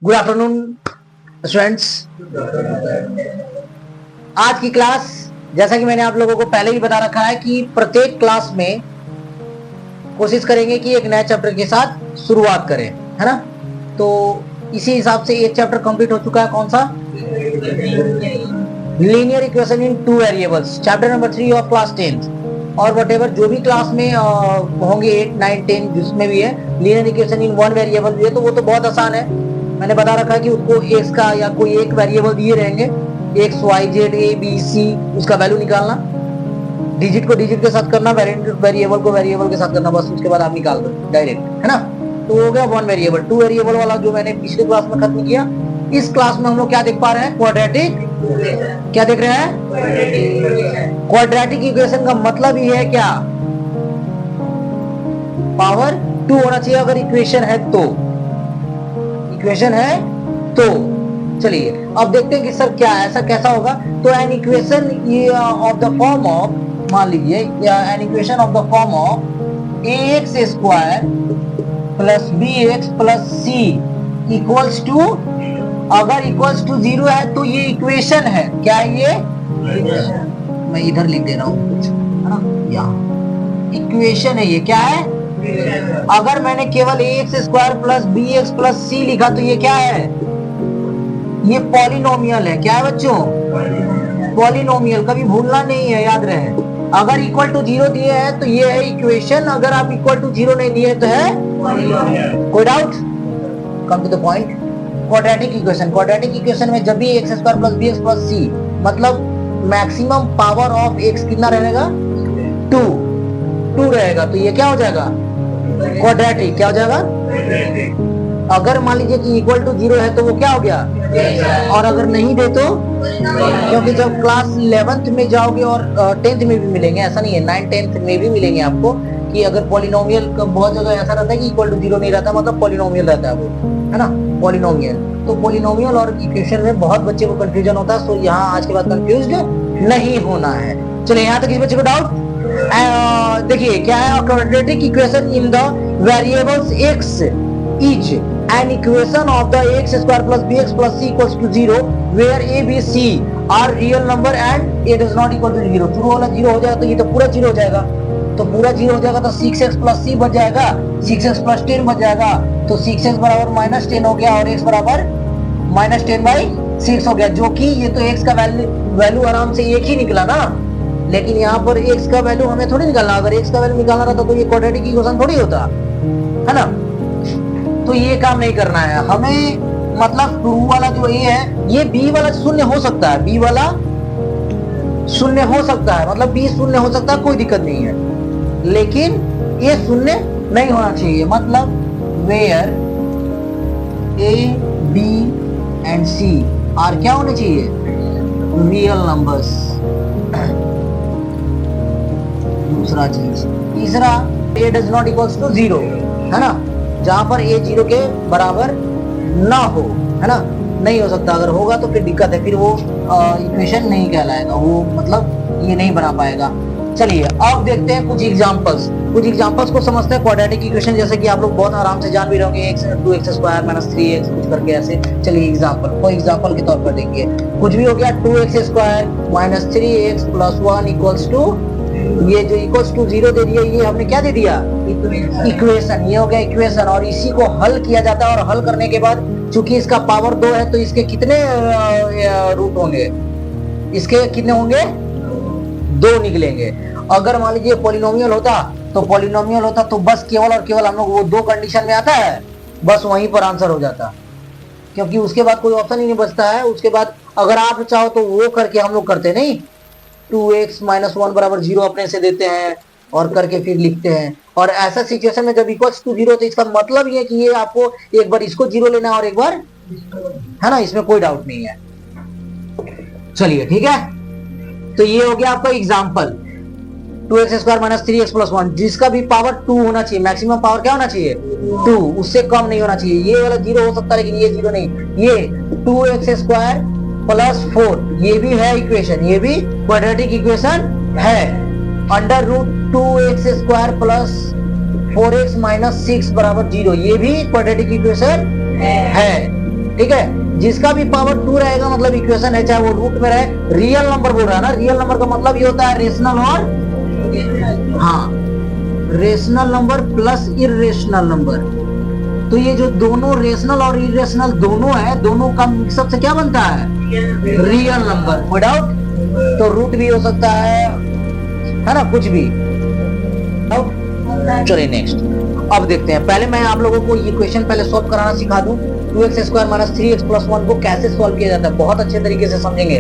Good afternoon students. आज की class, जैसा कि मैंने आप लोगों को पहले ही बता रखा है कि प्रत्येक क्लास में कोशिश करेंगे कि एक नए चैप्टर के साथ शुरुआत करें, है ना। तो इसी हिसाब से एक चैप्टर कंप्लीट हो चुका है। कौन सा? Linear equation in two variables, chapter number 3 of class 10। और वटेवर जो भी क्लास में होंगे 8, 9, 10 जिसमें भी है, linear equation in one variable भी है, तो वो तो बहुत आसान है। मैंने बता रखा है कि उसको एक्स का या कोई एक वेरिएबल दिए रहेंगे, X Y Z A B C, उसका वैल्यू निकालना, डिजिट को डिजिट के साथ करना, वेरिएबल को वेरिएबल के साथ करना, बस उसके बाद आप निकाल दो डायरेक्ट, है ना। तो हो गया वन वेरिएबल। टू वेरिएबल वाला जो मैंने पिछले क्लास में खत्म किया। इस क्लास में हम लोग क्या देख पा रहे हैं? क्वाड्रेटिक। क्या देख रहे हैं? क्वाड्रेटिक इक्वेशन का मतलब ही है क्या? पावर 2 होना चाहिए अगर इक्वेशन है तो। इक्वेशन है तो चलिए अब देखते हैं कि सर क्या ऐसा कैसा होगा। तो an equation of the form of, मान लीजिए an equation of the form of ax square plus bx plus c equals to, अगर इक्वल्स टू 0 है तो ये इक्वेशन है। क्या है ये? मैं इधर लिख दे रहा हूं, है ना, यहाँ इक्वेशन है ये। क्या है? अगर मैंने केवल ax square plus bx plus c लिखा तो ये क्या है? ये पॉलिनोमियल है। क्या है बच्चों? पॉलिनोमियल। कभी भूलना नहीं है, याद रहे। अगर इक्वल टू 0 दिए है तो ये है इक्वेशन, अगर आप इक्वल टू 0 नहीं दिए तो है कोई doubt? Come to the point. Quadratic equation, quadratic equation में जब भी X square plus bx plus c, मतलब मैक्सिमम पावर ऑफ x कितना रहेगा? 2 रहेगा। तो ये क्या हो जाएगा? क्वाड्रेटिक। क्या हो जाएगा? अगर मान लीजिए कि इक्वल टू 0 है तो वो क्या हो गया? और अगर नहीं दे तो, क्योंकि जब क्लास 11th में जाओगे और 10th में भी मिलेंगे, ऐसा नहीं है, 9, 10th में भी मिलेंगे आपको, कि अगर पॉलिनोमियल का बहुत जगह ऐसा रहता है कि इक्वल टू 0 नहीं रहता, मतलब पॉलिनोमियल रहता है वो, है ना, पॉलिनोमियल। तो पॉलिनोमियल और इक्वेशन में बहुत बच्चे को कंफ्यूजन होता है, सो यहाँ आज के बाद कंफ्यूज नहीं होना है। चलिए यहाँ तक इस बच्चे को डाउट। देखिए क्या है? Quadratic equation in the variables x each an equation of the ax square plus bx plus c equals to 0 where a b c are real number and a does not equal to 0। शुरू वाला 0 हो जाएगा तो ये तो पूरा 0 हो जाएगा, तो पूरा 0 हो जाएगा तो 6x प्लस c बच जाएगा, 6x प्लस 10 बच जाएगा, तो 6x बराबर माइनस 10 हो गया और x बराबर माइनस 10/6 हो गया, जो कि ये तो x का वैल्यू आराम से एक ही निकला ना। लेकिन यहाँ पर x का वैल्यू हमें थोड़ी निकालना, अगर x का वैल्यू निकालना रहता तो ये क्वाड्रेटिक इक्वेशन थोड़ी होता, है ना। तो ये काम नहीं करना है हमें, मतलब टू वाला जो ये है, ये b वाला शून्य हो सकता है, b वाला शून्य हो सकता है, मतलब b शून्य हो सकता है, कोई दिक्कत नहीं है, लेकिन ये शून्य नहीं होना चाहिए। मतलब where a b and c are क्या होने चाहिए? Real numbers. दूसरा चीज, तीसरा, a does not equals to 0, है ना, जहां पर a 0 के बराबर ना हो, है ना, नहीं हो सकता। अगर होगा तो फिर दिक्कत है, फिर वो इक्वेशन नहीं कहलाएगा, वो मतलब ये नहीं बना पाएगा। चलिए अब देखते हैं कुछ एग्जांपल्स को समझते हैं क्वाड्रेटिक इक्वेशन, जैसे कि आप लोग बहुत आराम से जान भी रहोगे, x 2x square minus 3x कुछ करके ऐसे। चलिए एग्जांपल के तौर पर देखिए, कुछ भी हो गया 2x square minus 3x plus 1 equals to, ये जो इक्वल्स टू 0 दे दिया, ये हमने क्या दे दिया? इक्वेशन। ये हो गया इक्वेशन, और इसी को हल किया जाता है, और हल करने के बाद चूंकि इसका पावर 2 है तो इसके कितने रूट होंगे? इसके कितने होंगे? 2 निकलेंगे। अगर मान लीजिए पॉलिनोमियल होता तो बस केवल और केवल हम लोग वो 2 कंडीशन में आता है, बस वहीं पर आंसर हो जाता, क्योंकि उसके बाद कोई ऑप्शन ही नहीं बचता है। उसके बाद अगर आप चाहो तो वो करके हम लोग करते नहीं, 2x माइनस 1 बराबर 0 अपने से देते हैं और करके फिर लिखते हैं। और ऐसा सिचुएशन में जब इक्वल्स टू 0 तो इसका मतलब ये कि ये आपको एक बार इसको 0 लेना है और एक बार, है ना, इसमें कोई डाउट नहीं है। चलिए ठीक है, तो ये हो गया आपका example, 2x square minus 3x plus 1, जिसका भी पावर 2 होना चाहिए, मैक्सिमम पावर क्या होना चाहिए? 2, उससे कम नहीं होना चाहिए। ये वाला 0 हो सकता है लेकिन ये 0 नहीं, ये 2x स्क्वायर प्लस 4, ये भी है इक्वेशन, ये भी क्वाड्रेटिक इक्वेशन है। Under root 2x square plus 4x minus 6 बराबर 0, ये भी क्वाड्रेटिक इक्वेशन है। ठीक है, जिसका भी पावर 2 रहेगा मतलब इक्वेशन है, चाहे वो रूट में रहे, रियल नंबर बोल रहा है ना, रियल नंबर का मतलब ये होता है रेशनल और हाँ rational number plus irrational number. तो ये जो दोनों रेशनल और इरेशनल दोनों है, दोनों का मिक्सअप से क्या बनता है? Real number. No doubt. तो रूट भी हो सकता है ना, कुछ भी। चलिए नेक्स्ट अब देखते हैं। पहले मैं आप लोगों को ये क्वेश्चन पहले सॉल्व कराना सिखा दूं। 2x square minus 3x plus 1 को कैसे सॉल्व किया जाता है, बहुत अच्छे तरीके से समझेंगे।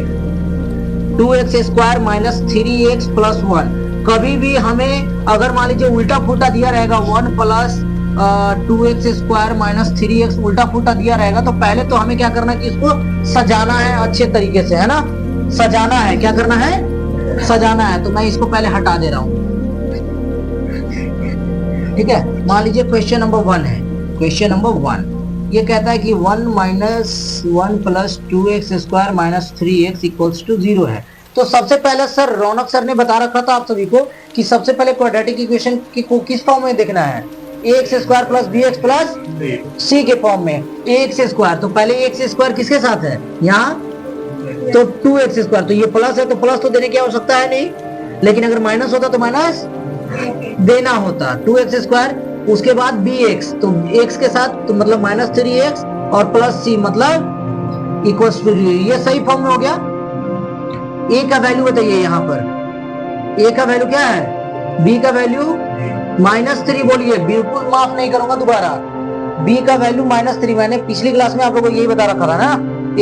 2x square minus 3x plus 1, कभी भी हमें अगर मान लीजिए उल्टा फुल्टा दिया रहेगा 1 plus 2x square minus 3x उल्टा फुल्टा दिया रहेगा, तो पहले तो हमें क्या करना है कि इसको सजाना है अच्छे तरीके से, है ना, सजाना है। क्या करना है? सजाना है। तो मैं इसको पहले हटा दे रहा हूं, ठीक है। मान लीजिए क्वेश्चन नंबर 1 है। क्वेश्चन नंबर 1 ये कहता है कि 1 minus 1 plus 2x square minus 3x equals to 0 है। तो सबसे पहले सर रौनक सर ने बता रखा था आप सभी को कि सबसे पहले क्वाड्रेटिक इक्वेशन को किस फॉर्म में देखना है? ax square plus bx plus c के फॉर्म में। ax स्क्वायर, तो पहले ax स्क्वायर किसके साथ है? यहाँ तो 2x स्क्वायर, तो ये प्लस है तो प्लस तो देने की आवश्यकता है नहीं, लेकिन अगर माइनस होता तो माइनस देना होता। 2x स्क्वायर, उसके बाद bx, तो x के साथ तो मतलब माइनस 3x और प्लस c मतलब इक्वल्स टू 0। ये सही फॉर्म में हो गया। a का वैल्यू बताइए यहाँ पर। a का वैल्यू क्या है? b का वैल्यू माइनस 3 बोलिए, बिल्कुल माफ नहीं करूंगा दोबारा। b का वैल्यू माइनस 3, मैंने पिछली क्लास में आप लोगों को यही बता रखा था ना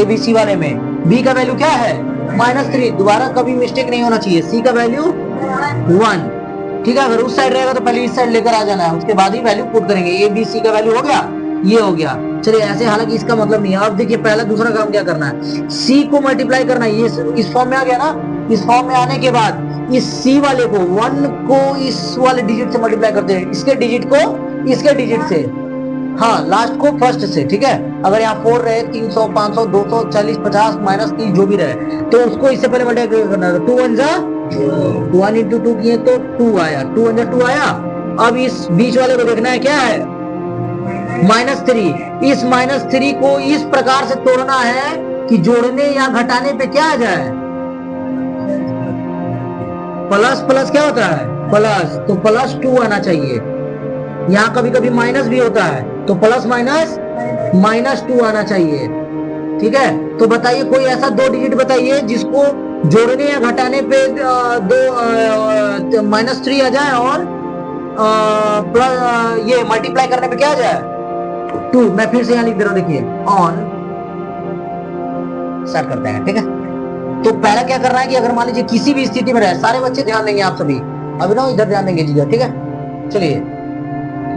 ABC वाले में। b का वैल्यू क्या है? माइनस 3। दोबारा कभी मिस्टेक नहीं होना चाहिए। c का वैल्यू 1, ठीक है। अगर उस साइड रहेगा तो पहले इस साइड लेकर आ जाना है, उसके बाद ही वैल्यू पुट करेंगे। ए बी सी का वैल्यू हो गया, ये हो गया। चलिए ऐसे, हालांकि इसका मतलब नहीं है। अब देखिए पहला दूसरा काम क्या करना है, सी को मल्टीप्लाई करना है। ये इस फॉर्म में आ गया ना, इस फॉर्म में आने के बाद इस सी वाले को 1 को इस वाले डिजिट से मल्टीप्लाई करते हैं, इसके डिजिट को इसके डिजिट से, हाँ लास्ट को फर्स्ट से, ठीक है। अगर यहाँ 4 रहे, 300, 500, 200, 40, 50, माइनस 3 जो भी रहे, तो उसको इससे पहले मल्टीप्लाई करना है। 2 1 जा 1 इंटू 2 किए तो 2 आया, 2 1 जा 2 आया। अब इस बीच वाले को देखना है क्या है? माइनस 3। इस माइनस 3 को इस प्रकार से तोड़ना है कि जोड़ने या घटाने पे क्या आ जाए? प्लस प्लस क्या होता है? प्लस, तो प्लस 2 आना चाहिए। यहाँ कभी कभी माइनस भी होता है, तो प्लस माइनस माइनस 2 आना चाहिए, ठीक है। तो बताइए कोई ऐसा 2 डिजिट बताइए जिसको जोड़ने या घटाने पे माइनस 3 आ जाए और प्लस ये मल्टीप्लाई करने पे क्या आ जाए? 2। मैं फिर से यहाँ लिख दे रहा हूँ, देखिए ऑन स्टार्ट करते हैं, ठीक है। तो पहला क्या करना है कि अगर मान लीजिए किसी भी स्थिति में रहे, सारे बच्चे ध्यान देंगे, आप सभी अभिनव इधर ध्यान देंगे जी, ठीक है। चलिए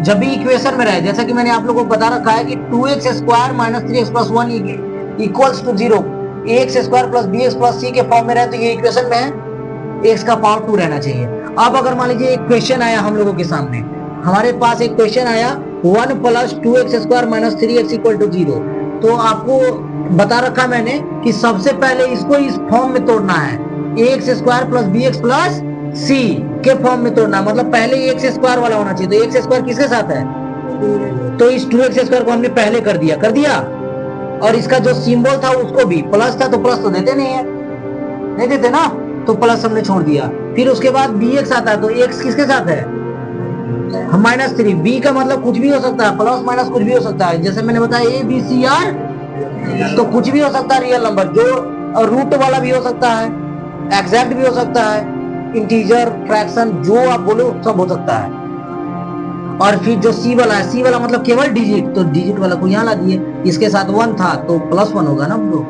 जब भी इक्वेशन में रहे, जैसा कि मैंने आप लोगों को बता रखा है कि 2x square minus 3x plus 1 equals to 0, ax square plus bx plus c के फॉर्म में रहे, तो ये इक्वेशन में है, x का पावर 2 रहना चाहिए। अब अगर मान लीजिए एक क्वेश्चन आया हम लोगों के सामने, हमारे पास एक क्वेश्चन आया 1 plus 2x square minus 3x equal to 0, तो आपको बता रखा मैंने कि सबसे पहले इसको इस फॉर्म में तोड़ना है, ax square plus bx plus c के फॉर्म में तोड़ना, मतलब पहले x स्क्वायर वाला होना चाहिए। तो x स्क्वायर किसके साथ है? तो इस 2x स्क्वायर को हमने पहले कर दिया, और इसका जो सिंबल था उसको भी प्लस था, तो प्लस तो देते नहीं है, नहीं देते ना, तो प्लस हमने छोड़ दिया। फिर उसके बाद bx आता है, तो x किसके साथ है? माइनस 3। b का मतलब कुछ भी हो सकता है, प्लस माइनस कुछ भी हो सकता है, जैसे मैंने बताया a b c r, तो कुछ भी हो सकता है रियल नंबर, जो रूट वाला भी हो सकता है, एग्जैक्ट भी हो सकता है, इंटीजर, फ्रैक्शन, जो आप बोलो सब हो सकता है। और फिर जो सी वाला है, सी वाला मतलब केवल डिजिट, तो डिजिट वाला को यहाँ ला दिए, इसके साथ 1 था तो प्लस 1 होगा ना ब्रो,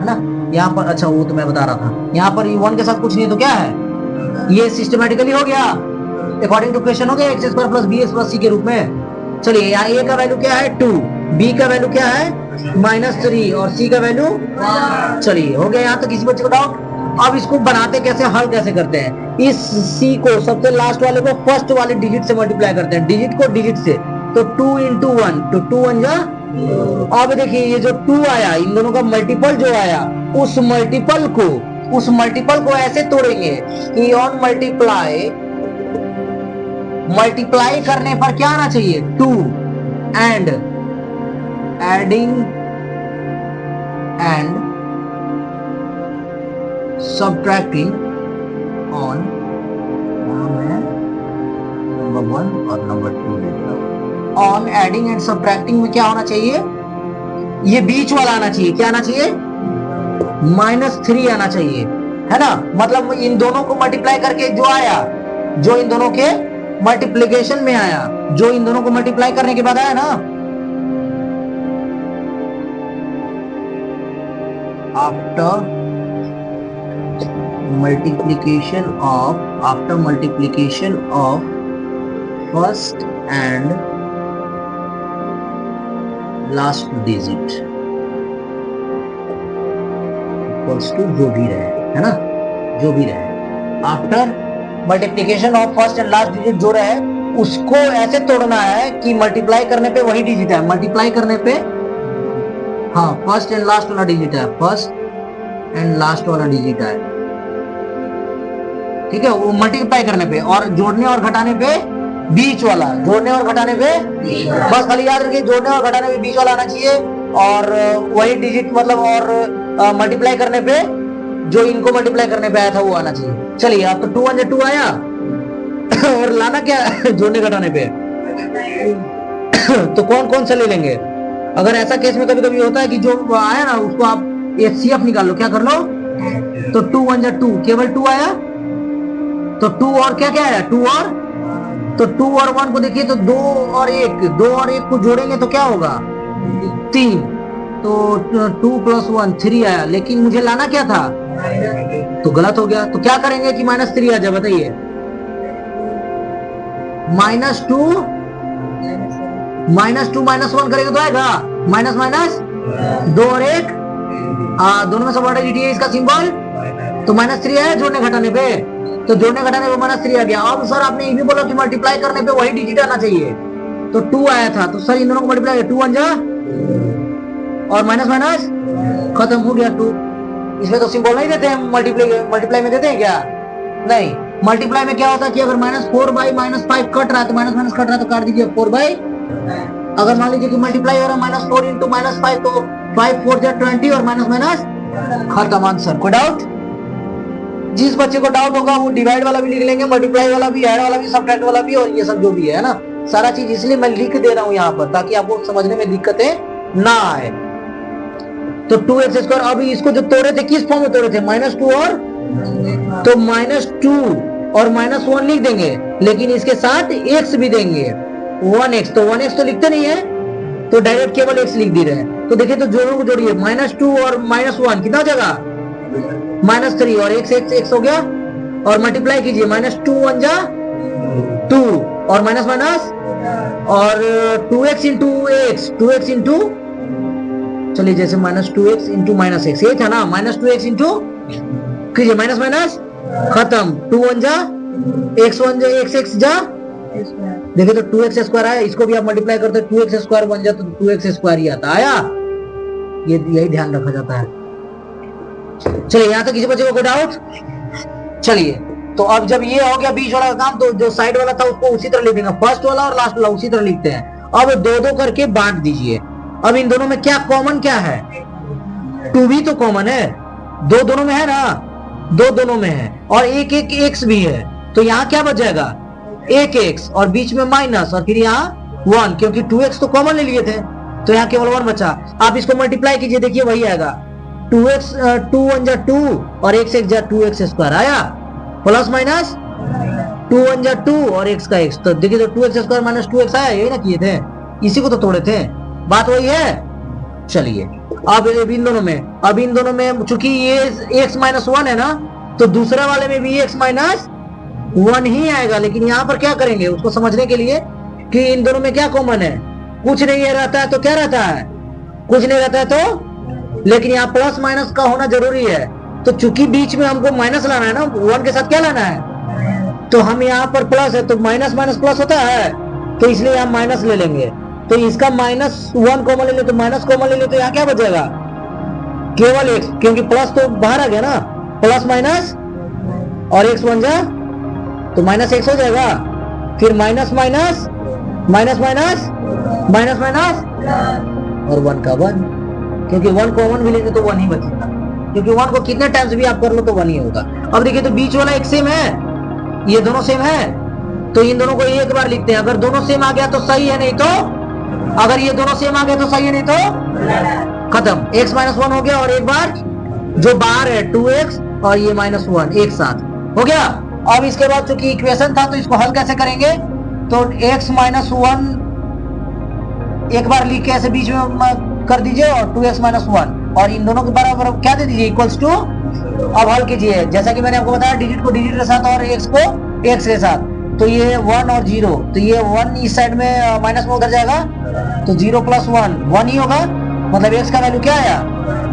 है ना। यहाँ पर अच्छा वो तो मैं बता रहा था, यहाँ पर 1 के साथ कुछ नहीं तो क्या है, ये सिस्टमेटिकली हो गया, अकॉर्डिंग टू क्वेश्चन हो गया x square plus bx plus c के रूप में। चलिए यहाँ a का वैल्यू क्या है? 2, b का वैल्यू क्या है? माइनस 3 और c का वैल्यू, चलिए हो गया यहाँ तो किसी बच्चे को डाउट। अब इसको बनाते कैसे, हल कैसे करते हैं? इस c को सबसे लास्ट वाले को फर्स्ट वाले डिजिट से मल्टीप्लाई करते हैं, डिजिट को डिजिट से, तो 2 इंटू 1, तो 2 1 जा। अब देखिए ये जो 2 आया, इन दोनों का मल्टीपल जो आया, उस मल्टीपल को ऐसे तोड़ेंगे कि ऑन मल्टीप्लाई करने पर क्या आना चाहिए? 2 and adding and subtracting on number 1 और number 2 on adding and subtracting में क्या होना चाहिए, ये बीच वाला आना चाहिए, क्या आना चाहिए, -3 आना चाहिए, है ना। मतलब इन दोनों को मल्टीप्लाई करके जो आया, जो इन दोनों के मल्टीप्लिकेशन में आया, जो इन दोनों को मल्टीप्लाई करने के बाद आया ना, after multiplication of first and last digit equals to जो भी रहे, है ना, जो भी रहे, after multiplication of first and last digit जो रहे उसको ऐसे तोड़ना है कि मल्टीप्लाई करने पे वही डिजिट है, मल्टीप्लाई करने पे, हाँ, फर्स्ट एंड लास्ट वाला डिजिट है, फर्स्ट एंड लास्ट वाला डिजिट है, ठीक है, वो मल्टीप्लाई करने पे, और जोड़ने और घटाने पे बीच वाला, जोड़ने और घटाने पे, बस खाली याद रखिए जोड़ने और घटाने पे बीच वाला आना चाहिए, और वही डिजिट मतलब, और मल्टीप्लाई करने पे जो इनको मल्टीप्लाई करने पे आया था वो आना चाहिए। चलिए अब तो 2 1 2 आया और लाना क्या जोड़ने घटाने पे तो कौन कौन सा ले लेंगे। अगर ऐसा केस में कभी कभी होता है कि जो आया ना उसको आप HCF निकाल लो, क्या कर लो, तो 2 1 2, केवल 2 आया, तो 2 और क्या क्या आया, 2 और, तो 2 और 1 को देखिए तो 2 और 1 को जोड़ेंगे तो क्या होगा, 3, तो 2 + 1 3 आया, लेकिन मुझे लाना क्या था, तो गलत हो गया। तो क्या करेंगे कि -3 आ जाए, बताइए, -2 -1 करेंगे तो आएगा माइनस माइनस 2 और 1, दोनों में सबऑर्डिनेट है इसका सिंबल, तो -3 आया जोड़ने घटाने पे, तो जोड़ने घटाने पे -3 आ गया। अब सर आपने ये भी बोला कि मल्टीप्लाई करने पे वही डिजिट आना चाहिए, तो 2 आया था, तो सर इन दोनों को मल्टीप्लाई 2 1 जा और माइनस माइनस खत्म हो गया 2। इसमें तो सिंबल नहीं देते हैं, मल्टीप्लाई में देते हैं क्या, नहीं। मल्टीप्लाई में क्या होता है कि अगर -4 बाई -5 कट रहा है तो माइनस माइनस कट रहा है तो काट दीजिए 4 बाई, अगर मान लीजिए कि मल्टीप्लाई हो रहा है -4 × -5 तो 5 4 जा 20 और माइनस माइनस खत्म आंसर। कोई डाउट, जिस बच्चे को डाउट होगा वो डिवाइड वाला भी लिख लेंगे, मल्टीप्लाई वाला भी, ऐड वाला भी, सब्ट्रैक्ट वाला भी, और ये सब जो भी है ना सारा चीज, इसलिए मैं लिख दे रहा हूं यहाँ पर ताकि आपको समझने में दिक्कतें ना आए। तो 2x², अभी इसको जो तोड़े थे किस फॉर्म में तोड़े थे, -2 और, तो -2 और -1 लिख देंगे, लेकिन इसके साथ x भी देंगे, 1x, तो 1x तो लिखते नहीं है तो डायरेक्ट केवल x लिख दे रहे हैं। तो देखिए तो जोड़ों को जोड़िए, -2 और -1 कितना हो जाएगा, -3 और x हो गया, और मल्टीप्लाई कीजिए, -2 1 जा 2 और माइनस माइनस और 2x into x, 2x into, चलिए जैसे -2x इंटू -x, ये था ना, -2x इंटू कीजिए, माइनस माइनस खत्म, 2 1 जा x 1 जा x जा, देखिए तो 2x² आया, इसको भी आप मल्टीप्लाई करते 2x² बन जाता तो 2x² ही आता, आया, ये यही ध्यान रखा जाता है। चलिए यहाँ तक किसी बच्चे को कोई डाउट। चलिए तो अब जब ये हो गया बीच वाला काम, तो जो साइड वाला था उसको उसी तरह लिख देंगे, फर्स्ट वाला और लास्ट वाला उसी तरह लिखते हैं। अब 2-2 करके बांट दीजिए। अब इन दोनों में क्या कॉमन क्या है, 2 भी तो कॉमन है, 2 दोनों में है ना, 2 दोनों में है, और एक x भी है, तो यहाँ क्या बच जाएगा, एक x और बीच में माइनस और फिर यहाँ 1, क्योंकि 2x तो कॉमन ले लिए थे तो यहाँ केवल 1 बचा। आप इसको मल्टीप्लाई कीजिए, देखिए वही आएगा, 2x 2 1 जा 2 और x जा 2x² आया, प्लस माइनस 2 1 जा 2 और x का x, तो देखिए तो 2x² माइनस 2x आया, यही ना किए थे, इसी को तो तोड़े थे, बात वही है। चलिए अब इन दोनों में चूंकि ये x - 1 है ना, तो दूसरे वाले में भी x - 1 ही आएगा, लेकिन यहाँ पर क्या करेंगे उसको समझने के लिए कि इन दोनों में क्या कॉमन है, कुछ नहीं है रहता है तो क्या रहता है, कुछ नहीं रहता है तो, लेकिन यहाँ प्लस माइनस का होना जरूरी है, तो चूंकि बीच में हमको माइनस लाना है ना, 1 के साथ क्या लाना है, तो हम यहाँ पर प्लस है तो माइनस माइनस प्लस होता है, तो इसलिए हम माइनस ले लेंगे, तो इसका -1 कॉमन ले ले तो माइनस कॉमन ले ले, तो यहाँ क्या बचेगा, केवल x, क्योंकि प्लस तो बाहर आ गया ना, प्लस माइनस और x बन जा तो -x हो जाएगा, फिर minus minus minus minus minus minus और 1 का 1, क्योंकि 1 कॉमन भी लेंगे तो 1 ही बचेगा, क्योंकि 1 को कितने टाइम्स भी आप कर लो तो 1 ही होगा। अब देखिए तो बीच वाला एक सेम है, ये दोनों सेम है, तो इन दोनों को एक बार लिखते हैं। अगर दोनों सेम आ गया तो सही है, नहीं तो अगर ये दोनों सेम आ गया तो सही है, नहीं तो खत्म। x माइनस 1 हो गया, और एक बार जो बाहर है 2x और ये -1 एक साथ हो गया। अब इसके बाद चूंकि इक्वेशन था तो इसको हल कैसे करेंगे, तो x माइनस 1 एक बार लिख के ऐसे बीच में कर दीजिए और 2x माइनस 1 और इन दोनों के बराबर क्या दे दीजिए, इक्वल्स टू। अब हल कीजिए, जैसा कि मैंने आपको बताया डिजिट को डिजिट के साथ और x को x के साथ, तो ये 1 और 0, तो ये 1 इस साइड में माइनस में उधर जाएगा तो 0 प्लस 1 ही होगा, मतलब x का वैल्यू क्या आया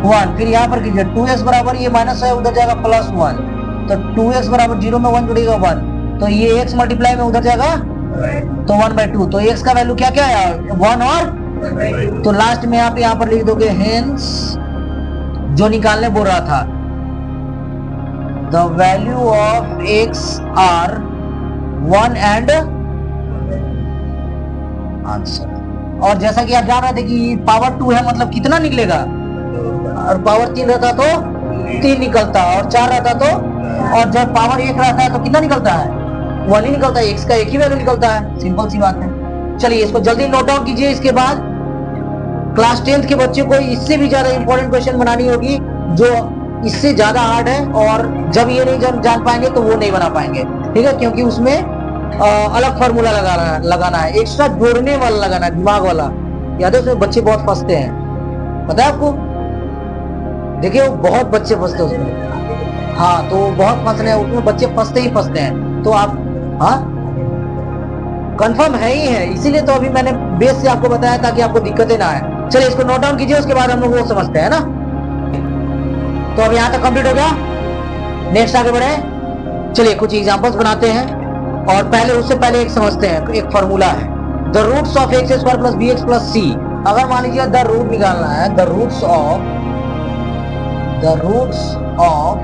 1। फिर यहाँ पर कीजिए 2x बराबर ये माइनस है उधर जाएगा +1, तो 2x बराबर 0 में 1 जुड़ेगा 1, तो ये x मल्टीप्लाई में उधर जाएगा तो 1/2, तो x का वैल्यू क्या क्या आया 1 और, तो लास्ट में आप यहाँ पर लिख दोगे हेंस जो निकालने बोल रहा था, the value of x are 1 and answer. और जैसा कि आप जान रहे थे कि पावर 2 है मतलब कितना निकलेगा, और पावर 3 रहता तो 3 निकलता, और 4 रहता तो, और जब पावर 1 रहता है तो कितना निकलता है 1 ही निकलता है, x का एक ही वैल्यू निकलता है, सिंपल सी बात है। चलिए इसको जल्दी नोट डाउन कीजिए। इसके बाद क्लास 10th के बच्चों को इससे भी ज्यादा इंपॉर्टेंट क्वेश्चन बनानी होगी जो इससे ज्यादा हार्ड है, और जब ये नहीं जान पाएंगे तो वो नहीं बना पाएंगे, ठीक है, क्योंकि उसमें अलग फार्मूला लगाना है, एक्स्ट्रा जोड़ने वाला लगाना है, दिमाग वाला। याद है उसमें बच्चे बहुत फंसते हैं, पता है आपको, देखिए वो बहुत बच्चे फंसते हैं उसमें, हाँ तो बहुत फंस रहे हैं उसमें, बच्चे फंसते ही फंसते हैं, तो आप हाँ कंफर्म है ही है, इसीलिए तो अभी मैंने बेस से आपको बताया ताकि आपको दिक्कतें ना आए। चलिए इसको नोट डाउन कीजिए, उसके बाद हम लोग वो समझते हैं ना। तो अब यहाँ तक कंप्लीट हो गया, नेक्स्ट आगे बढ़े। चलिए कुछ एग्जांपल्स बनाते हैं, और पहले उससे पहले एक समझते हैं, एक फॉर्मूला है the roots of x square plus bx plus c। अगर मान लीजिए द रूट निकालना है, the roots of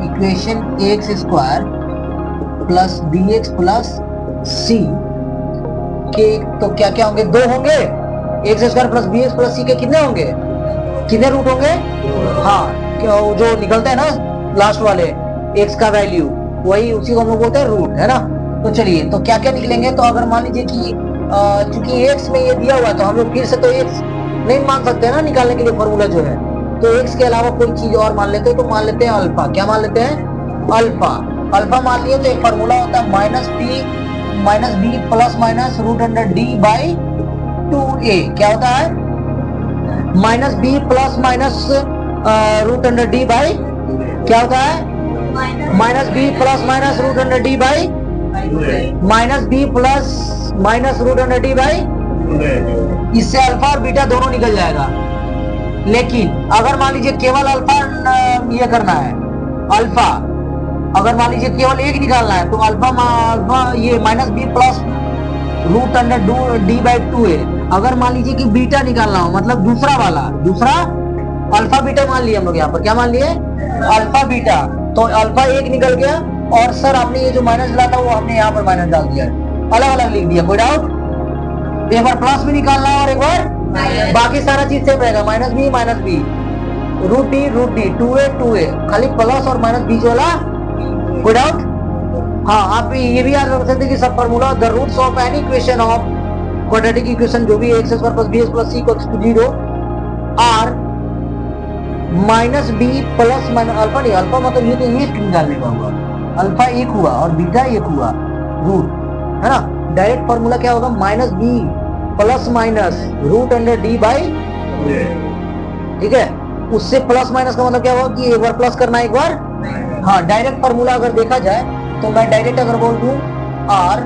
equation x square plus bx plus c के, तो क्या क्या होंगे, 2 होंगे, x square plus bx plus c के कितने होंगे, कितने रूट होंगे, हाँ जो निकलते हैं ना लास्ट वाले x का वैल्यू, वही उसी को हम लोग बोलते हैं रूट, है ना। तो चलिए तो क्या क्या निकलेंगे, तो अगर मान लीजिए कि चूंकि x में ये दिया हुआ है तो हम लोग फिर से तो x नहीं मान सकते ना निकालने के लिए फॉर्मूला जो है, तो x के अलावा कोई चीज और मान लेते हैं, तो मान लेते हैं अल्फा। क्या मान लेते हैं, अल्फा। अल्फा मान लिए तो एक फॉर्मूला होता है -b प्लस माइनस √d/2a। क्या होता है, -b plus minus √d by, क्या होता है, -b plus minus √d by, -b plus minus √d by, इससे अल्फा और बीटा दोनों निकल जाएगा। लेकिन अगर मान लीजिए केवल अल्फा ये करना है, अल्फा अगर मान लीजिए केवल एक निकालना है तो अल्फा ये -b प्लस √d/2a। अगर मान लीजिए कि बीटा निकालना हो, मतलब दूसरा अल्फा बीटा मान लिया हम लोग, यहाँ पर क्या मान लिए, अल्फा बीटा, तो अल्फा एक निकल गया, और सर आपने ये जो माइनस डाला था वो हमने यहाँ पर माइनस डाल दिया, अलग अलग लिख दिया, कोई डाउट। एक बार प्लस भी निकालना है और एक बार बाकी सारा चीज सेम रहेगा, -b √d 2a, खाली प्लस और माइनस बीच वाला, कोई डाउट। हाँ आप ये भी याद रख सकते हैं कि सब formula the roots of any equation of quadratic equation जो भी x square plus bx plus c equals to 0 are -b plus minus alpha, नहीं अल्फा मतलब ये तो एक निकालने का हुआ, अल्फा एक हुआ और बीटा एक हुआ, रूट, है ना। डायरेक्ट फार्मूला क्या होगा, -b प्लस माइनस √d/, ठीक है। उससे प्लस माइनस का मतलब क्या हुआ कि एक बार प्लस करना एक बार, हाँ डायरेक्ट फार्मूला अगर देखा जाए तो मैं डायरेक्ट अगर बोल दूं r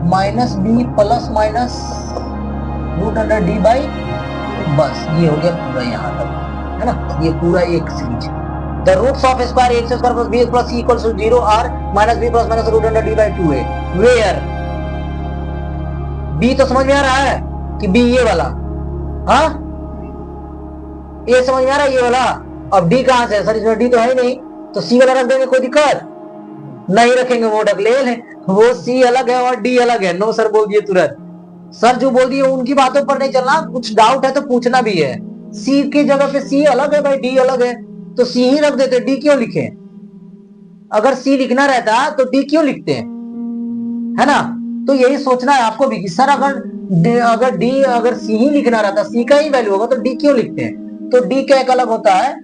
-b plus minus √d/, बस ये हो गया पूरा यहाँ तक, है ना, ये पूरा एक series. The roots of square x square plus bx plus c equals to 0 r -b plus minus √d/2a, where b तो समझ में आ रहा है कि b ये वाला, हाँ ये समझ में आ रहा है ये वाला। अब d कहां से है, सर इसमें d तो है ही नहीं, तो c वाला रख देंगे, कोई दिक्कत नहीं रखेंगे, वो ढक ले, वो c अलग है और d अलग है। नो सर बोल दिए तुरंत, सर जो बोल दिए उनकी बातों पर नहीं चलना, कुछ डाउट है तो पूछना भी है, सी की जगह पे सी अलग है भाई, डी अलग है, तो सी ही रख देते, डी क्यों लिखे? अगर सी लिखना रहता तो डी क्यों लिखते हैं, है ना? तो यही सोचना है आपको भी कि सर अगर सी ही लिखना रहता, सी का ही वैल्यू होगा तो डी क्यों लिखते हैं? तो डी का एक अलग होता है,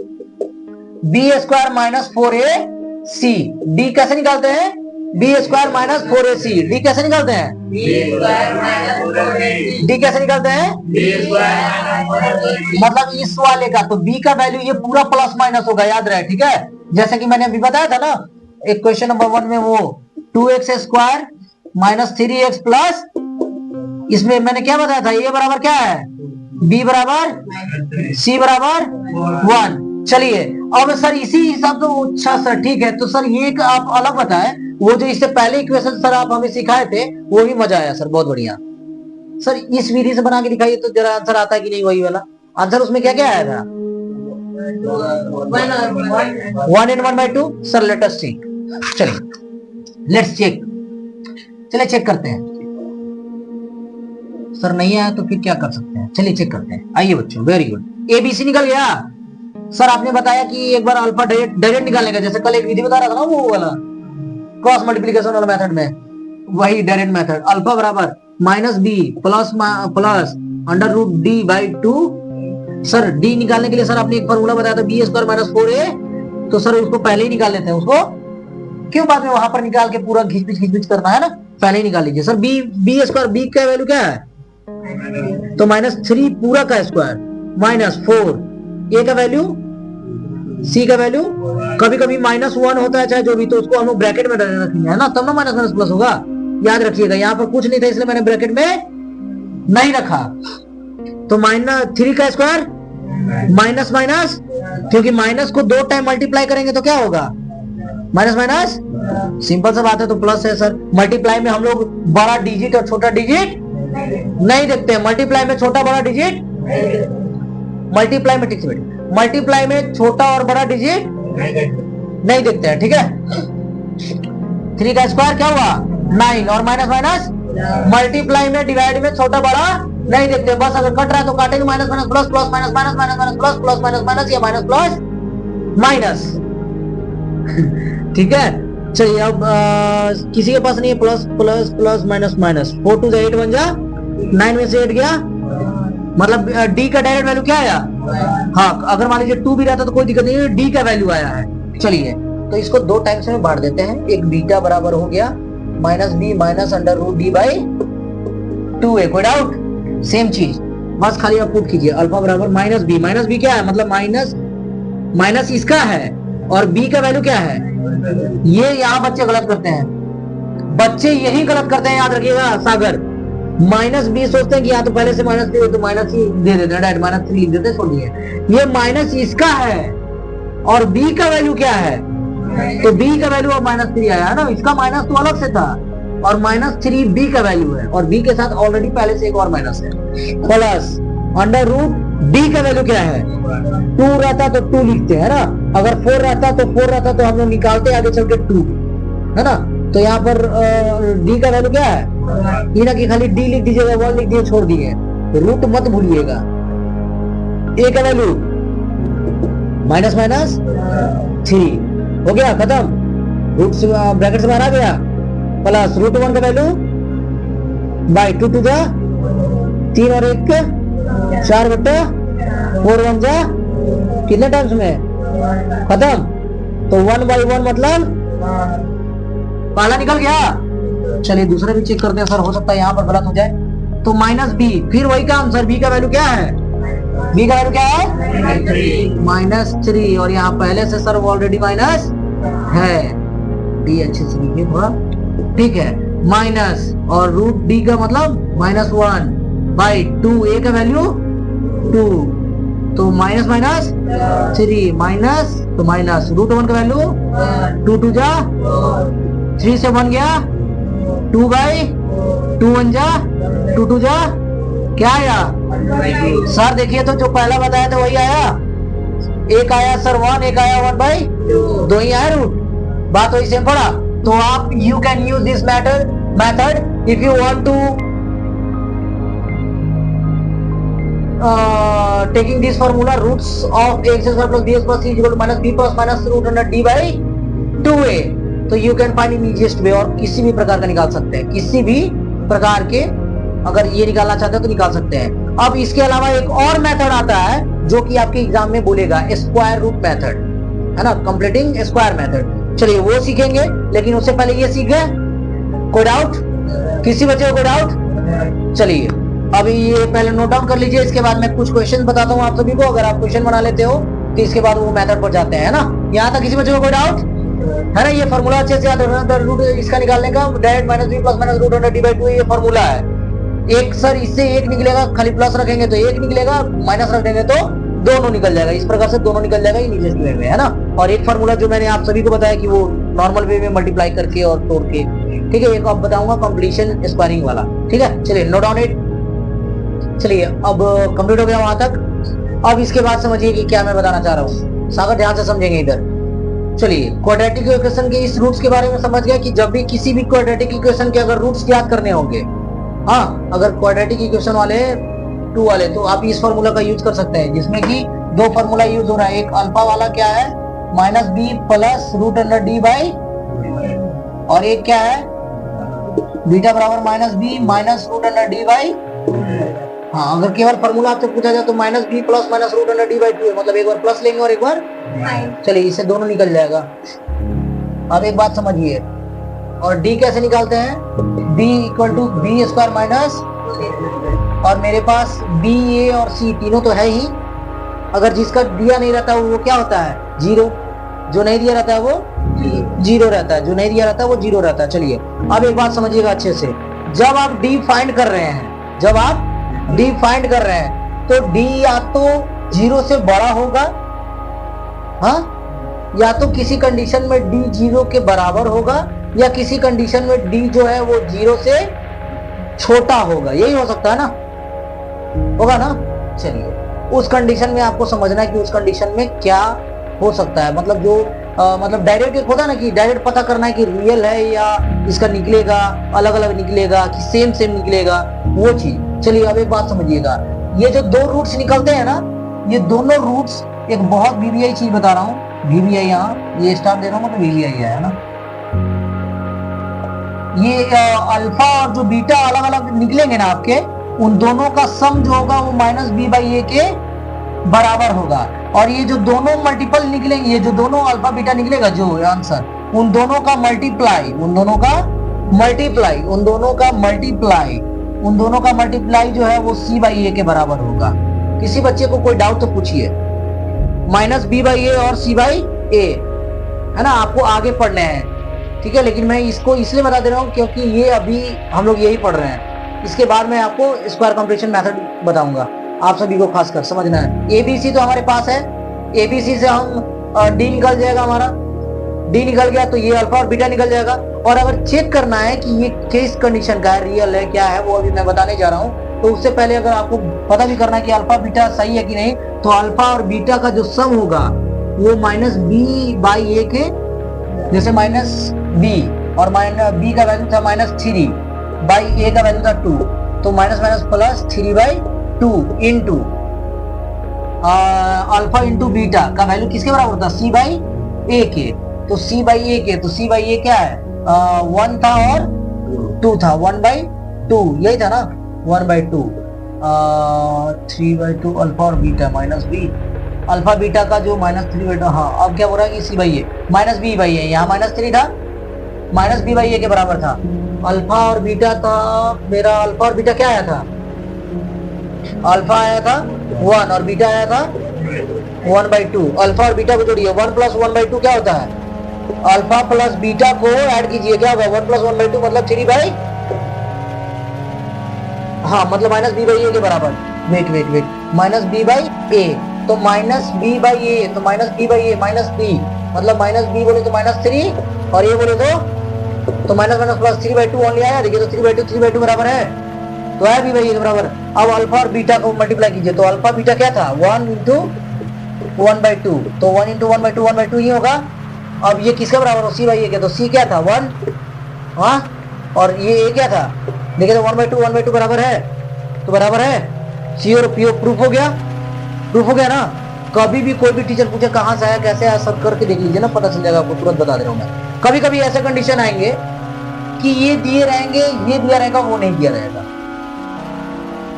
बी स्क्वायर माइनस 4a सी। डी कैसे निकालते हैं? बी स्क्वायर माइनस 4a सी। डी कैसे निकालते हैं? डी कैसे निकालते हैं? मतलब इस वाले का तो बी का वैल्यू ये पूरा प्लस माइनस होगा, याद रहे, ठीक है? जैसे कि मैंने अभी बताया था ना एक क्वेश्चन नंबर 1 में, वो 2x square minus 3x plus, इसमें मैंने क्या बताया था, ए बराबर क्या है? बी बराबर सी बराबर 1। चलिए अब सर इसी हिसाब से, अच्छा सर ठीक है, तो सर ये आप अलग बताएं, वो जो इससे पहले इक्वेशन सर आप हमें सिखाए थे वो ही मजा आया सर, बहुत बढ़िया। सर इस विधि से बना के दिखाइए तो जरा आंसर आता है कि नहीं, वही वाला आंसर। उसमें क्या क्या आया था? 1 and 1/2। Sir let us check, चलिए लेट्स चेक, चलिए चेक करते हैं। सर नहीं आया तो फिर क्या कर सकते हैं, चलिए चेक करते हैं। आइए बच्चों, वेरी गुड, एबीसी निकल गया। सर आपने बताया कि एक बार अल्फा डायरेक्ट निकालने का, जैसे कल एक विधि बता रहा था ना वो वाला क्रॉस मल्टीप्लिकेशन वाला मेथड में, वही डायरेक्ट मेथड। अल्फा बराबर minus B plus under root D by 2। Sir D निकालने के लिए सर आपने एक फॉर्मूला बताया था, बी स्क्वायर माइनस 4a, तो सर उसको पहले ही निकाल लेते हैं, उसको क्यों बाद में वहां पर निकाल के पूरा घिच करना है ना, पहले ही निकाल लीजिए। सर बी स्क्वायर, बी का वैल्यू क्या है? तो -3 पूरा का स्क्वायर माइनस 4, ए का वैल्यू, सी का वैल्यू, कभी कभी -1 होता है चाहे जो भी, तो उसको हम लोग ब्रैकेट में रखेंगे, है ना, तब ना माइनस माइनस प्लस होगा, याद रखिएगा। यहाँ पर कुछ नहीं था इसलिए मैंने ब्रैकेट में नहीं रखा। तो -3 का स्क्वायर माइनस माइनस, क्योंकि माइनस को 2 टाइम मल्टीप्लाई करेंगे तो क्या होगा? माइनस माइनस, सिंपल सा बात है, तो प्लस है सर। मल्टीप्लाई में हम लोग बड़ा डिजिट और छोटा डिजिट नहीं देखते हैं, मल्टीप्लाई में छोटा बड़ा डिजिट, मल्टीप्लाई में, ठीक है, मल्टीप्लाई में छोटा और बड़ा डिजिट नहीं देखते हैं, ठीक है। 3 का स्क्वायर क्या हुआ? 9, और माइनस माइनस, मल्टीप्लाई में डिवाइड में छोटा बड़ा नहीं देखते, बस अगर कट रहा है तो काटेंगे, minus minus plus, plus minus minus minus minus plus, plus minus minus, या माइनस प्लस माइनस, ठीक है। चलिए अब किसी के पास नहीं है plus plus plus minus minus, 4 2 8 बन जा, 9 में से 8 गया, मतलब डी का डायरेक्ट वैल्यू क्या आया? हाँ, अगर मान लीजिए 2 भी रहता तो कोई दिक्कत नहीं है, डी का वैल्यू आया है। चलिए तो इसको 2 टाइम्स में बांट देते हैं, एक बीटा बराबर हो गया minus B minus under root D by 2a, कोई डाउट? सेम चीज, बस खाली आप पुट कीजिए, अल्फा बराबर माइनस बी क्या है? मतलब माइनस इसका है, और बी का वैल्यू क्या है? ये यहाँ बच्चे गलत करते हैं, बच्चे यही गलत करते हैं, याद रखिएगा। सागर -b सोचते हैं कि यहाँ तो पहले से माइनस थी, तो माइनस ही दे देते हैं, डायरेक्ट -3 लिख देते हैं, छोड़ दिए। ये माइनस इसका है और b का वैल्यू क्या है? तो b का वैल्यू अब -3 आया है ना, इसका माइनस तो अलग से था, और -3 b का वैल्यू है, और b के साथ ऑलरेडी पहले से एक और माइनस है, प्लस अंडर रूट d का वैल्यू क्या है? 2 रहता तो 2 लिखते हैं ना, अगर 4 रहता तो 4 रहता तो हम लोग निकालते आगे चल के 2, है ना। तो यहाँ पर d का वैल्यू क्या है? ये ना कि खाली d लिख दीजिएगा, 1 लिख दिए, छोड़ दिए, रूट मत भूलिएगा। a का वैल्यू माइनस माइनस 3 हो गया, खत्म, रूट से ब्रैकेट से बाहर आ गया, प्लस रूट 1 का वैल्यू बाई 2 2 जा 3 और 1 4 बट्टा 4 1 जा, कितने टाइम्स में खत्म, तो 1/1 मतलब पहला निकल गया। चलिए दूसरा भी चेक करते हैं, सर हो सकता है यहाँ पर गलत हो जाए, तो -b, फिर वही काम सर, b का वैल्यू क्या है? b का वैल्यू क्या है? -3, और यहाँ पहले से सर ऑलरेडी माइनस है, d अच्छे से लिखिए थोड़ा, ठीक है, माइनस और रूट d का मतलब -1 बाई 2, a का वैल्यू 2, तो माइनस माइनस 3 माइनस, तो माइनस रूट 1 का वैल्यू 2 2 जा 3 से 1 गया, 2 बाई 2 1 जा 2 2 जा, क्या आया सर? देखिए तो जो पहला बताया था वही आया, एक आया सर 1, एक आया 1/2, 2 ही आया रूट, बात वही सेम पड़ा। तो आप you can use this method if you want to taking this formula roots of A X square plus B X plus C equal to minus B plus minus root under D by 2a, तो you can find in easiest way, और किसी भी प्रकार का निकाल सकते हैं, किसी भी प्रकार के अगर ये निकालना चाहते हैं तो निकाल सकते हैं। अब इसके अलावा एक और मेथड आता है जो कि आपके एग्जाम में बोलेगा स्क्वायर रूट मेथड, है ना, कंप्लीटिंग स्क्वायर मेथड। चलिए वो सीखेंगे, लेकिन उससे पहले ये सीखे। कोई डाउट किसी बच्चे को? कोई डाउट? चलिए अभी ये पहले नोट डाउन कर लीजिए, इसके बाद मैं कुछ क्वेश्चन बताता हूँ आप सभी को। अगर आप क्वेश्चन बना लेते हो तो इसके बाद वो मेथड पर जाते हैं, ना। यहाँ तक किसी बच्चे को कोई डाउट है ना? ये फॉर्मूला अच्छे से याद रखना, रूट इसका निकालने का, direct minus B plus minus root under D by 2, ये फॉर्मूला है। एक सर इससे एक निकलेगा, खाली प्लस रखेंगे तो एक निकलेगा, माइनस रख देंगे तो दोनों निकल जाएगा। इस प्रकार से दोनों निकल जाएगा नीचे वे में, है ना। और एक फॉर्मूला जो मैंने आप सभी को बताया कि वो नॉर्मल वे में मल्टीप्लाई करके और तोड़ के, ठीक है। एक अब बताऊंगा कंप्लीशन स्क्वायरिंग वाला, ठीक है। चलिए नोट डाउन इट। चलिए अब कंप्लीट हो गया वहां तक। अब इसके बाद समझिए कि क्या मैं बताना चाह रहा हूँ। सागर ध्यान से समझेंगे इधर। चलिए क्वाड्रेटिक इक्वेशन के इस रूट्स के बारे में समझ गया कि जब भी किसी भी क्वाड्रेटिक इक्वेशन के अगर रूट्स याद करने होंगे, हाँ, अगर क्वाड्रेटिक इक्वेशन वाले 2 वाले, तो आप इस फॉर्मूला का यूज कर सकते हैं, जिसमें कि 2 फॉर्मूला यूज हो रहा है। एक अल्फा वाला क्या है, minus B plus root under D by, और एक क्या है, बीटा बराबर minus B minus root under D by. हाँ, अगर केवल फॉर्मूला आपसे पूछा जाए तो minus B plus minus root under D by 2 है, मतलब एक बार प्लस लेंगे और एक बार। चलिए इससे दोनों निकल जाएगा। अब एक बात समझिए, और डी कैसे निकालते हैं, b equal to B square minus, और मेरे पास बी ए और सी तीनों तो है ही। अगर जिसका दिया नहीं रहता वो क्या होता है, 0। जो नहीं दिया रहता है वो 0 रहता है, जो नहीं दिया रहता है वो 0 रहता है। चलिए अब एक बात समझिएगा अच्छे से, जब आप डी फाइंड कर रहे हैं, जब आप डी फाइंड कर रहे हैं तो डी या तो 0 से बड़ा होगा, हाँ, या तो किसी कंडीशन में डी 0 के बराबर होगा, या किसी कंडीशन में डी जो है वो 0 से छोटा होगा। यही हो सकता है ना, होगा ना। चलिए उस कंडीशन में आपको समझना है कि उस कंडीशन में क्या हो सकता है, मतलब जो मतलब डायरेक्ट एक होता है ना कि डायरेक्ट पता करना है कि रियल है या इसका निकलेगा अलग अलग निकलेगा कि सेम सेम निकलेगा, वो चीज। चलिए अब एक बात समझिएगा, ये जो 2 रूट्स निकलते हैं ना, ये दोनों रूट्स एक बहुत वीवीआई चीज बता रहा हूँ। वीवीआई यहाँ ये स्टार दे रहा हूँ तो वीवीआई है ना। ये अल्फा और जो बीटा अलग अलग निकलेंगे ना आपके, उन दोनों का सम जो होगा वो माइनस बी बाई ए के बराबर होगा। और ये जो दोनों मल्टीपल निकलेंगे, ये जो दोनों अल्फा बीटा निकलेगा जो आंसर, उन दोनों का मल्टीप्लाई, उन दोनों का मल्टीप्लाई, उन दोनों का मल्टीप्लाई, उन दोनों का मल्टीप्लाई जो है वो सी बाई ए के बराबर होगा। किसी बच्चे को कोई डाउट तो पूछिए। माइनस बी बाई ए और सी बाई ए, है ना, आपको आगे पढ़ने हैं, ठीक है। लेकिन मैं इसको इसलिए बता दे रहा हूँ क्योंकि ये अभी हम लोग यही पढ़ रहे हैं। इसके बाद मैं आपको स्क्वायर कंप्लीशन मेथड बताऊंगा, आप सभी को खासकर समझना है। एबीसी तो हमारे पास है, एबीसी से हम डी निकल जाएगा, हमारा डी निकल गया तो ये अल्फा और बीटा निकल जाएगा। और अगर चेक करना है कि ये किस कंडीशन का है, रियल है क्या है, वो अभी मैं बताने जा रहा हूँ। तो उससे पहले अगर आपको पता भी करना है कि अल्फा बीटा सही है कि नहीं, तो अल्फा और बीटा का जो सम होगा वो माइनस बी बाई ए के, जैसे माइनस बी और माइनस बी का वैल्यू था माइनस 3 बाई ए का वैल्यू था 2, तो minus minus plus 3 by 2 into alpha into beta का वैल्यू किसके बराबर था, सी बाई ए के। तो सी बाई ए के, तो सी बाई ए क्या है, 1 था और 2 था, 1 बाई 2 यही था ना, 1 बाई 2, 3 बाई 2 अल्फा और beta minus B, alpha beta का जो माइनस 3 बाई 2, हाँ अब क्या हो रहा है कि C by A minus B by A, यहाँ माइनस 3 था, माइनस बी बाई ए के बराबर था। अल्फा और बीटा था मेरा, अल्फा और बीटा क्या आया था, अल्फा आया था 1 और बीटा आया था 1 बाई 2। अल्फा और बीटा को जोड़िए, 1 प्लस 1 बाई 2 क्या होता है, अल्फा प्लस बीटा को ऐड कीजिए, क्या होगा 1 प्लस 1 बाई 2 मतलब 3 बाई, हाँ मतलब माइनस बी बाई ए के बराबर। Wait wait wait, minus B by A, तो माइनस बी बाई ए, तो minus B by A minus B, मतलब माइनस बी बोले तो माइनस 3 और ये बोले तो minus minus plus 3 by 2 only आया। देखिए तो 3 बाई 2 बराबर है, तो है बी बाई ए के बराबर। अब अल्फा और बीटा को मल्टीप्लाई कीजिए, तो अल्फा बीटा क्या था 1 इंटू 1 बाई 2, तो 1 इंटू 1 बाई 2 1 बाई 2 ही होगा। अब ये किसके बराबर हो, सी बाई ए के, तो सी क्या था 1, हाँ, और ये ए क्या था, देखिए तो 1 बाई 2 बराबर है, तो बराबर है। सी और पी प्रूफ हो गया, प्रूफ हो गया ना। कभी भी कोई भी टीचर पूछे कहाँ से आया कैसे आया, सब करके देख लीजिए ना, पता चल जाएगा आपको, तुरंत बता दे रहा हूँ मैं। कभी कभी ऐसे कंडीशन आएंगे कि ये दिए रहेंगे, ये दिया रहेगा, वो नहीं दिया रहेगा।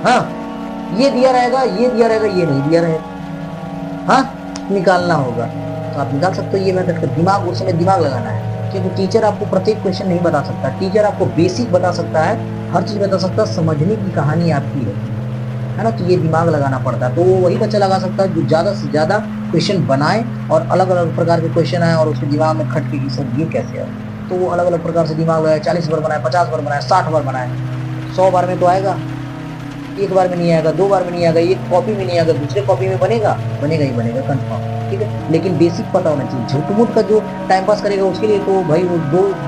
हाँ, ये दिया रहेगा, ये दिया रहेगा, ये नहीं दिया रहेगा। हाँ, निकालना होगा तो आप निकाल सकते हो। ये मेथड का दिमाग, उस समय दिमाग लगाना है, क्योंकि टीचर आपको प्रत्येक क्वेश्चन नहीं बता सकता। टीचर आपको बेसिक बता सकता है, हर चीज बता सकता है, समझने की कहानी आपकी है ना। तो ये दिमाग लगाना पड़ता है। तो वही बच्चा लगा सकता है जो ज्यादा से ज्यादा क्वेश्चन बनाए और अलग अलग प्रकार के क्वेश्चन आए और उसके दिमाग में खटके कि सर ये कैसे आए। तो वो अलग अलग प्रकार से दिमाग लगाए, 40 बार बनाए, 50 बार बनाए, 60 बार बनाए, 100 बार में तो आएगा, एक बार में नहीं आएगा, 2 बार में नहीं आएगा, एक कॉपी में नहीं आएगा, दूसरे कॉपी में बनेगा, बनेगा ही बनेगा कंफर्म, ठीक है। लेकिन बेसिक पता होना चाहिए। झूठ मूठ का जो टाइम पास करेगा उसके लिए तो भाई वो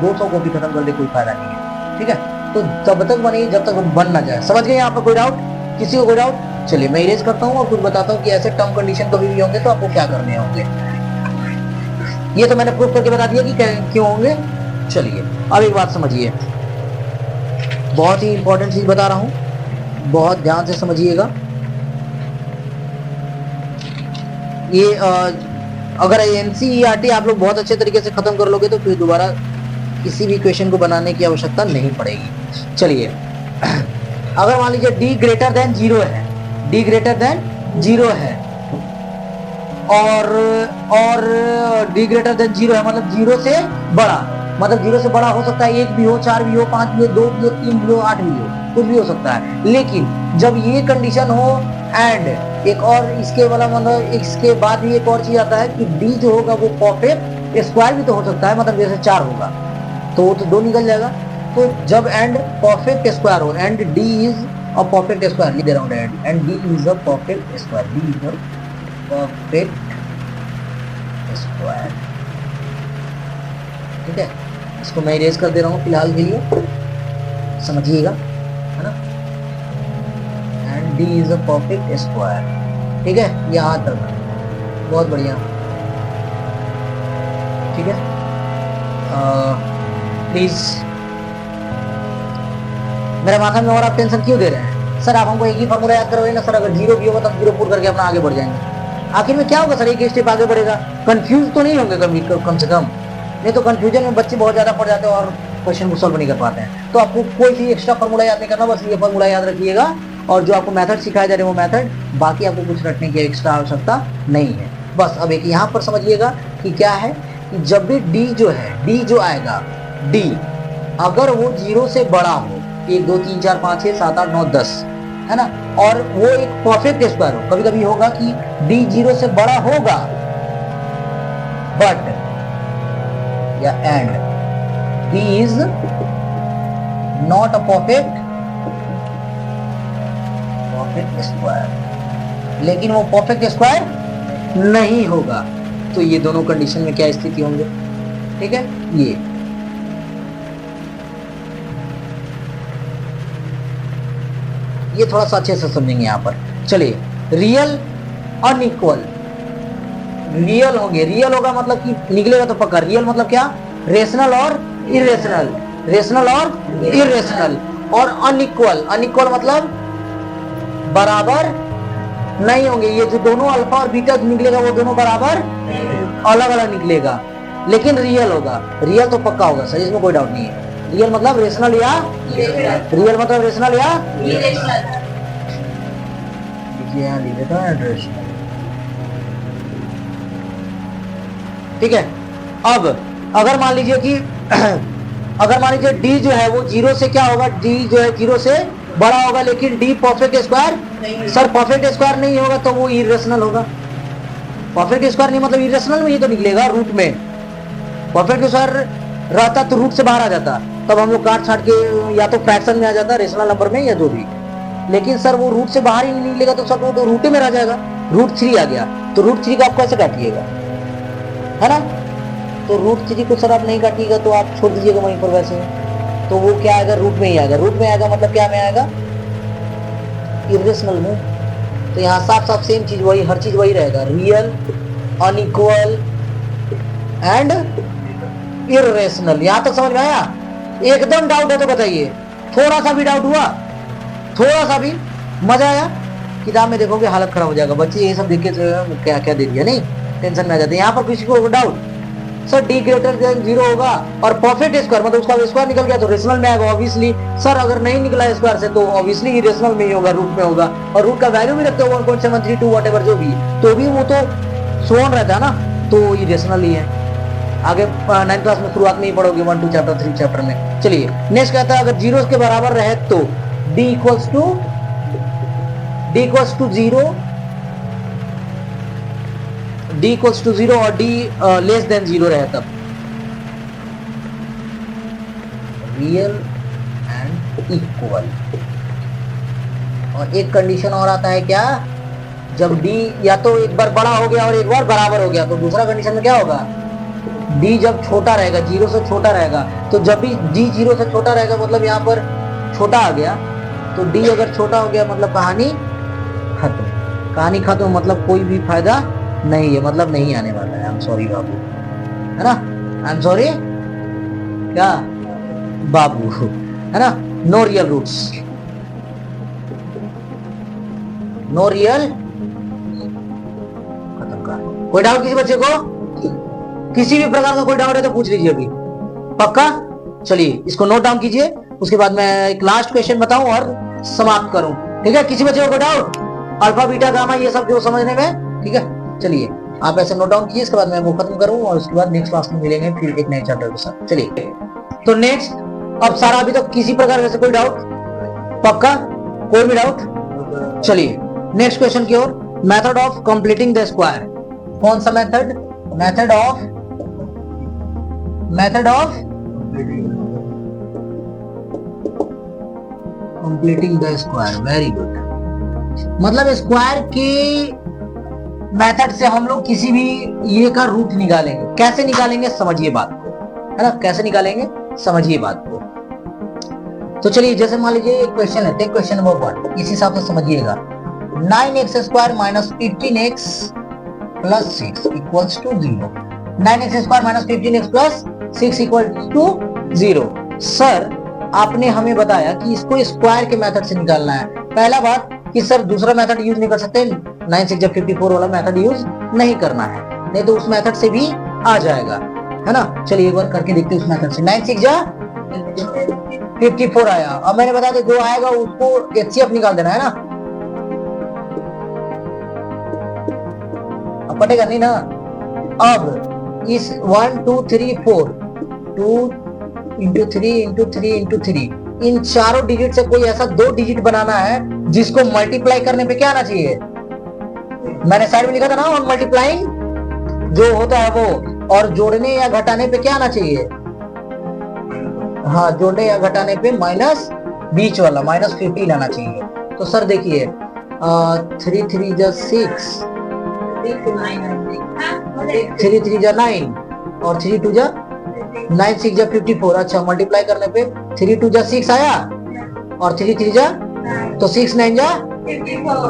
200 कॉपी खत्म कर दे, कोई फायदा नहीं है, ठीक है। तो तब तक बनेगी जब तक बन ना जाए। समझ गए यहाँ पर? कोई डाउट? किसी को कोई डाउट? चलिए मैं इरेज करता हूँ और कुछ बताता हूँ कि ऐसे टर्म कंडीशन कभी भी होंगे तो आपको क्या करने होंगे। ये तो मैंने प्रूफ करके बता दिया कि क्यों होंगे। चलिए अब एक बात समझिए, बहुत ही इंपॉर्टेंट चीज बता रहा हूँ, बहुत ध्यान से समझिएगा। ये अगर एनसीईआरटी आप लोग बहुत अच्छे तरीके से खत्म कर लोगे तो फिर दोबारा किसी भी क्वेश्चन को बनाने की आवश्यकता नहीं पड़ेगी। चलिए अगर मान लीजिए d ग्रेटर देन 0 है, d ग्रेटर देन 0 है और d ग्रेटर देन 0 है मतलब 0 से बड़ा, मतलब 0 से बड़ा हो सकता है 1 भी हो, 4 भी हो, 5 भी हो, 2 भी हो, 3 भी हो, 8 भी हो, कुछ भी हो सकता है। लेकिन जब ये कंडीशन हो एंड एक और इसके वाला मतलब इसके बाद भी एक और चीज आता है कि d जो होगा वो परफेक्ट स्क्वायर भी तो हो सकता है, मतलब जैसे 4 होगा तो वो तो 2 निकल जाएगा। तो जब एंड परफेक्ट स्क्वायर हो, and d is a perfect square, लिख दे रहा हूं and d is a perfect square, d is a perfect square, ठीक है। इसको मैं इरेज कर दे रहा हूं फिलहाल के लिए, समझिएगा, है ना। And d is a perfect square, ठीक है, यहाँ तक बहुत बढ़िया, ठीक है। प्लीज मेरे माथा में और आप टेंशन क्यों दे रहे हैं? सर आप हमको एक ही फॉर्मूला याद करवाइए ना सर, अगर 0 भी होगा तो 0 पुट करके अपना आगे बढ़ जाएंगे। आखिर में क्या होगा सर, एक स्टेप आगे बढ़ेगा, कंफ्यूज तो नहीं होंगे कम से कम, नहीं तो कंफ्यूजन में बच्चे बहुत ज्यादा पड़ जाते हैं और क्वेश्चन को सॉल्व नहीं कर पाते हैं। तो आपको कोई भी एक्स्ट्रा फॉर्मूला याद नहीं करना, बस ये फॉर्मूला याद रखिएगा और जो आपको मेथड सिखाया जा रहा है वो मेथड, बाकी आपको कुछ रटने की एक्स्ट्रा आवश्यकता नहीं है। बस अब एक यहाँ पर समझिएगा कि क्या है कि जब भी d जो है, d जो आएगा, d अगर वो 0 से बड़ा हो, 1 2 3 4 5 6 7 8 9 10, है ना, और वो एक परफेक्ट स्क्वायर हो। कभी कभी होगा कि d 0 से बड़ा होगा बट या and d is not a perfect square, लेकिन वो परफेक्ट स्क्वायर नहीं होगा। तो ये दोनों कंडीशन में क्या स्थिति होंगे, ठीक है। ये थोड़ा सा अच्छे से समझेंगे यहाँ पर। चलिए रियल अनइक्वल, रियल होंगे, रियल होगा मतलब कि निकलेगा तो पक्का। रियल मतलब क्या? रेशनल और इरेशनल, रेशनल और इरेशनल। और अनइक्वल, अनइक्वल मतलब बराबर नहीं होंगे। ये जो दोनों अल्फा और बीटा निकलेगा वो दोनों बराबर अलग अलग निकलेगा, लेकिन रियल होगा। रियल तो पक्का होगा सर, इसमें कोई डाउट नहीं है। रियल मतलब रेशनल या रियल मतलब रेशनल या ठीक है। अब अगर मान लीजिए कि अगर मान लीजिए d जो है वो 0 से क्या होगा, d जो है 0 से बड़ा होगा, लेकिन d perfect square, sir perfect square नहीं होगा तो वो इरेशनल होगा। परफेक्ट स्क्वायर नहीं मतलब इरेशनल में ही तो निकलेगा, रूट में। परफेक्ट स्क्वायर रहता तो रूट से बाहर आ जाता, तब हम लोग काट छाट के या तो फ्रैक्शन में आ जाता, रेशनल नंबर में या जो भी। लेकिन सर वो रूट से बाहर ही नहीं निकलेगा तो सर वो तो रूट में रह जाएगा। रूट 3 आ गया तो रूट 3 का आप कैसे काटिएगा, है ना। तो रूट 3 को सर आप नहीं काटिएगा तो आप छोड़ दीजिएगा वहीं पर वैसे। तो वो क्या आएगा, रूट में ही आएगा। रूट में आएगा मतलब क्या में आएगा, इरेशनल में। तो यहाँ साफ साफ सेम चीज वही, हर चीज वही रहेगा, रियल, अनइक्वल एंड इरेशनल। यहाँ तक समझ में आया? एकदम डाउट है तो बताइए, थोड़ा सा भी डाउट हुआ, थोड़ा सा भी, मजा आया? किताब में देखोगे हालत खराब हो जाएगा, बच्चे ये सब देख के क्या क्या दे दिया, नहीं टेंशन में आ जाते हैं। यहाँ पर किसी को doubt, sir D greater than 0 होगा और परफेक्ट स्क्वायर मतलब उसका स्क्वायर निकल गया तो रेशनल में आएगा ऑब्वियसली। सर अगर नहीं निकला स्क्वायर से तो ऑब्वियसली इरेशनल में ही होगा, रूट में होगा, और रूट का वैल्यू भी रखते हो 1.732 व्हाटएवर जो भी, तो भी वो तो शोन रहता है ना, तो इरेशनल ही है। आगे 9th क्लास में शुरुआत में ही पढ़ोगे 1 2 चैप्टर 3 चैप्टर में। चलिए नेक्स्ट कहता है अगर 0 के बराबर रहे तो d equals to 0, d equals to 0 और d लेस देन 0 रहे तब रियल एंड इक्वल। और एक कंडीशन और आता है क्या, जब d या तो एक बार बड़ा हो गया और एक बार बराबर हो गया तो दूसरा कंडीशन में क्या होगा, d जब छोटा रहेगा 0 से छोटा रहेगा, तो जब भी d 0 से छोटा रहेगा मतलब यहाँ पर छोटा आ गया, तो d अगर छोटा हो गया मतलब कहानी खत्म। कहानी खत्म मतलब कोई भी फायदा नहीं है, मतलब नहीं आने वाला है। आई एम सॉरी बाबू, है ना, आई एम सॉरी क्या बाबू, है ना, no real roots, no real, खत्म का। कोई डाउट किसी बच्चे को, किसी भी प्रकार का कोई डाउट है तो पूछ लीजिए अभी, पक्का। चलिए इसको नोट डाउन कीजिए, उसके बाद मैं एक लास्ट क्वेश्चन बताऊं और समाप्त करूं, ठीक है। किसी बच्चे को डाउट अल्फा बीटा गामा ये सब जो समझने में, ठीक है। चलिए आप ऐसे नोट डाउन कीजिए, इसके बाद मैं वो खत्म करूं और उसके बाद नेक्स्ट क्लास में मिलेंगे फिर एक नए चैप्टर के साथ। चलिए तो नेक्स्ट, अब सारा अभी तक किसी प्रकार से कोई डाउट, पक्का कोई भी डाउट। चलिए नेक्स्ट क्वेश्चन की ओर, method of completing the square. कौन सा method, method of completing the square, very good. मतलब स्क्वायर के मेथड से हम लोग किसी भी ये का रूट निकालेंगे। कैसे निकालेंगे समझिए बात को, है ना, कैसे निकालेंगे समझिए बात को। तो चलिए जैसे मान लीजिए एक क्वेश्चन है, टेक क्वेश्चन नंबर 1, इस हिसाब से समझिएगा। 9x square minus 15x plus 6 equals to 0। 9x square minus 15x plus 6 equals to 0। Sir आपने हमें बताया कि इसको स्क्वायर के मेथड से निकालना है। पहला बात कि सर दूसरा मेथड यूज नहीं कर सकते, 9 6 54 वाला मेथड यूज नहीं करना है, नहीं तो उस मेथड से भी आ जाएगा, है ना। चलिए एक बार करके देखते हैं उस मेथड से। 9 6 54 आया, अब मैंने बता दिया जो आएगा उसको HCF निकाल देना है ना, अब पटेगा नहीं ना। अब इस 1 2 3 4 2 इंटू 3 इंटू 3 इंटू 3 इन चारों डिजिट से कोई ऐसा 2 डिजिट बनाना है जिसको मल्टीप्लाई करने पे क्या आना चाहिए, मैंने साइड में लिखा था ना, ऑन मल्टीप्लाइंग जो होता है वो, और जोड़ने या घटाने पे क्या आना चाहिए, हाँ जोड़ने या घटाने पे माइनस बीच वाला माइनस 15 आना चाहिए। तो सर देखिए 3 3 जा 6, 3 3 जा 9 और 3 2 जा 9 6 जा 54। अच्छा मल्टीप्लाई करने पे 3 2 जा 6 आया और 3 3 जा, तो 6 9 जा,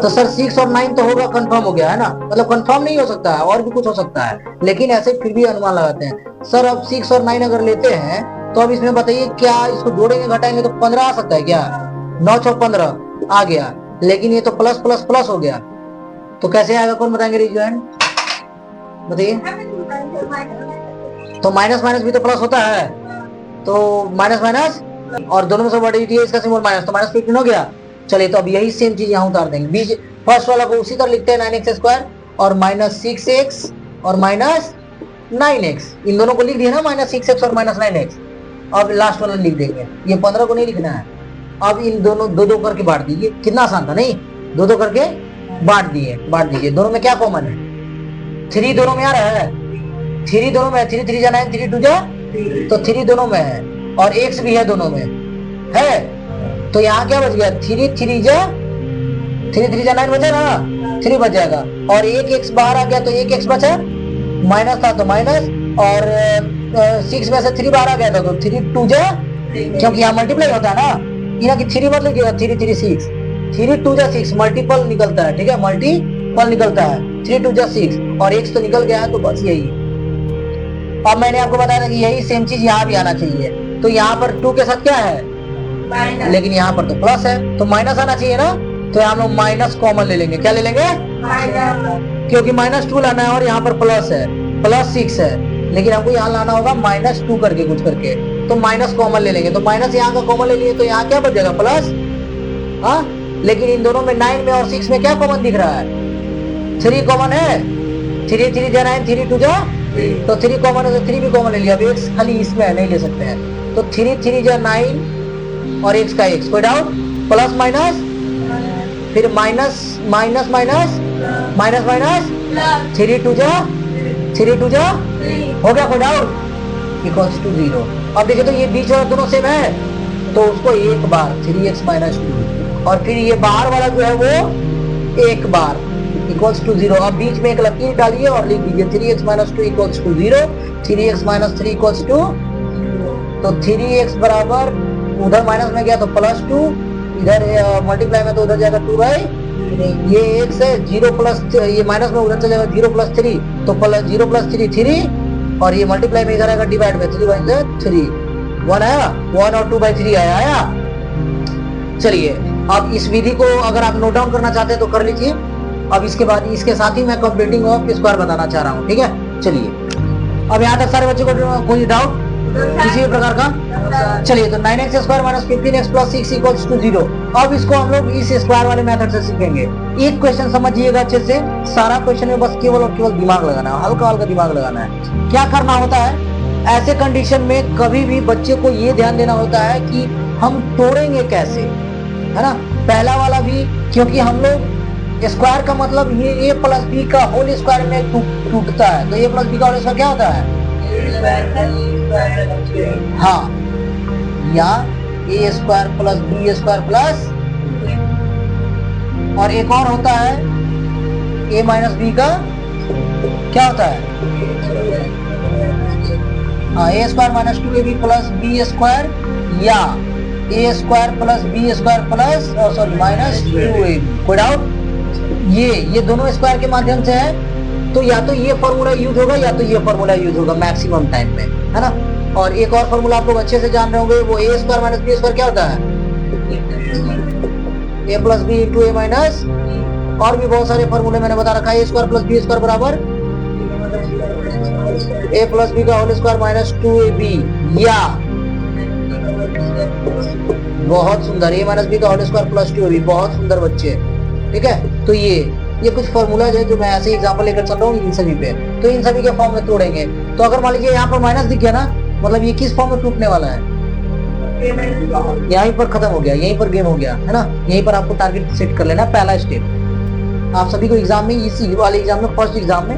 तो सर 6 और 9 तो होगा, कंफर्म हो गया है ना। मतलब कंफर्म नहीं हो सकता है, और भी कुछ हो सकता है, लेकिन ऐसे फिर भी अनुमान लगाते हैं। सर अब 6 और 9 अगर लेते हैं तो अब इसमें बताइए क्या इसको जोड़ेंगे घटाएंगे तो 15 आ सकता है क्या, 9 6 15 आ गया, लेकिन ये तो प्लस प्लस प्लस हो गया, तो कैसे आएगा कौन बताएंगे रिजल्ट बताइए। तो माइनस माइनस भी तो प्लस होता है, तो माइनस माइनस और दोनों में से बड़ी है इसका सिंबल माइनस, तो माइनस 15 हो गया। चलिए तो अब यही सेम चीज यहाँ उतार देंगे, बीच फर्स्ट वाला को उसी तरह लिखते हैं 9x स्क्वायर और माइनस 6x और माइनस 9x, इन दोनों को लिख दिया ना, माइनस 6x और माइनस 9x। अब लास्ट वाला लिख देंगे, ये 15 को नहीं लिखना है। अब इन दोनों दो दो करके बांट दीजिए, कितना आसान था नहीं, दो दो करके बांट दीजिए। दोनों में क्या कॉमन है, 3 दोनों में आ रहा है, 3 दोनों में, 3 3 जा 9 3 2 जा, तो 3 दोनों में है और x भी है दोनों में है, तो यहाँ क्या बच गया 3 3 जा 9 बचा ना, 3 बच जाएगा और एक x बाहर आ गया तो एक x बचा, माइनस था तो माइनस, और 6 में से 3 बाहर आ गया था तो 3 2 जा, क्योंकि यहाँ मल्टीप्लाई होता है ना, यहाँ की 3 मतलब क्या 3 3 6, 3 2 जा 6 मल्टीपल निकलता है, ठीक है, मल्टीपल निकलता है, 3 2 जा 6 और x तो निकल गया है, तो बस यही। अब मैंने आपको बताया था कि यही सेम चीज यहाँ भी आना चाहिए, तो यहाँ पर 2 के साथ क्या है, लेकिन यहाँ पर तो प्लस है तो माइनस आना चाहिए ना, तो हम लोग माइनस कॉमन ले लेंगे। क्या ले लेंगे? क्योंकि -2 लाना है और यहाँ पर प्लस है, +6 है, लेकिन हमको यहाँ लाना होगा -2 करके कुछ करके, तो माइनस कॉमन ले लेंगे। तो माइनस यहाँ का कॉमन ले लिए तो यहाँ क्या बच जाएगा? प्लस। हाँ, लेकिन इन दोनों में 9 में और 6 में क्या कॉमन दिख रहा है? 3 कॉमन है। 3 3 जा 9, 3 2 जा, तो 3 कॉमन है तो 3 भी कॉमन ले लिया। अब x खाली इसमें है, नहीं ले सकते हैं, तो 3 3 जा 9 और x का x, कोई डाउट? प्लस माइनस, फिर minus minus minus minus minus, 3 2 जा हो गया, कोई डाउट? Equals to 0। अब देखिए तो ये बीच वाला दोनों सेम है, तो उसको एक बार 3x - 2, और फिर ये बाहर वाला जो है वो एक बार इक्वल्स टू 0। अब बीच में एक लकीर डालिए और लिख दीजिए 3x - 2 equals to 0, 3x - 3 equals to, तो 3x बराबर उधर माइनस में गया तो +2, इधर मल्टीप्लाई में तो उधर जाएगा 2 बाई, ये x है 0 प्लस, ये माइनस में उधर चलेगा 0 + 3, तो 0 + 3 3, और ये मल्टीप्लाई में इधर आएगा डिवाइड में 3 बाई 3, 1 आया, 1 और 2/3 आया। चलिए अब इस विधि को अगर आप नोट डाउन करना चाहते हैं तो कर लीजिए। अब इसके बाद इसके साथ ही मैं कंप्लीटिंग ऑफ स्क्वायर बताना चाह रहा हूँ, ठीक है? चलिए अब यहाँ तक सारे बच्चों को कोई डाउट किसी भी प्रकार का? चलिए तो 9x² - 15x + 6 इक्वल्स टू 0। अब इसको हम लोग इस स्क्वायर वाले मेथड से सीखेंगे। एक क्वेश्चन समझिएगा अच्छे से, सारा क्वेश्चन में बस केवल और केवल दिमाग लगाना है, हल्का हल्का दिमाग लगाना है। क्या करना होता है ऐसे कंडीशन में? कभी भी बच्चे को ये ध्यान देना होता है कि हम तोड़ेंगे कैसे, है ना? पहला वाला भी, क्योंकि हम लोग स्क्वायर का मतलब ये a + b का होल स्क्वायर में टूटता है, तो a + b का होल स्क्वायर क्या होता है? हाँ, या a² + b² प्लस, और एक और होता है a - b का क्या होता है? हाँ, a² - 2ab + b² या a² + b² प्लस -2ab। कोई डाउट? ये दोनों स्क्वायर के माध्यम से है, तो या तो ये फॉर्मूला यूज होगा या तो ये फॉर्मूला यूज होगा मैक्सिमम टाइम में, है ना? और एक और फॉर्मूला आप लोग अच्छे से जान रहे होंगे, वो a² - b² क्या होता है? a + b × a माइनस, और भी बहुत सारे फॉर्मूले मैंने बता रखा है। a² + b² बराबर a + b का होल स्क्वायर -2ab, या बहुत सुंदर a - b का होल स्क्वायर प्लस 2ab। बहुत सुंदर बच्चे, ठीक है? तो ये कुछ फॉर्मूला है जो मैं ऐसे एग्जांपल लेकर चल रहा हूँ इन सभी पे, तो इन सभी के फॉर्म में तोड़ेंगे। तो अगर मान लीजिए यहाँ पर माइनस दिख गया ना, मतलब ये किस फॉर्म में टूटने वाला है? यहीं पर खत्म हो गया, यहीं पर गेम हो गया, है ना? यहीं पर आपको टारगेट सेट कर लेना, पहला स्टेप। आप सभी को एग्जाम में, इसी वाले एग्जाम में, फर्स्ट एग्जाम में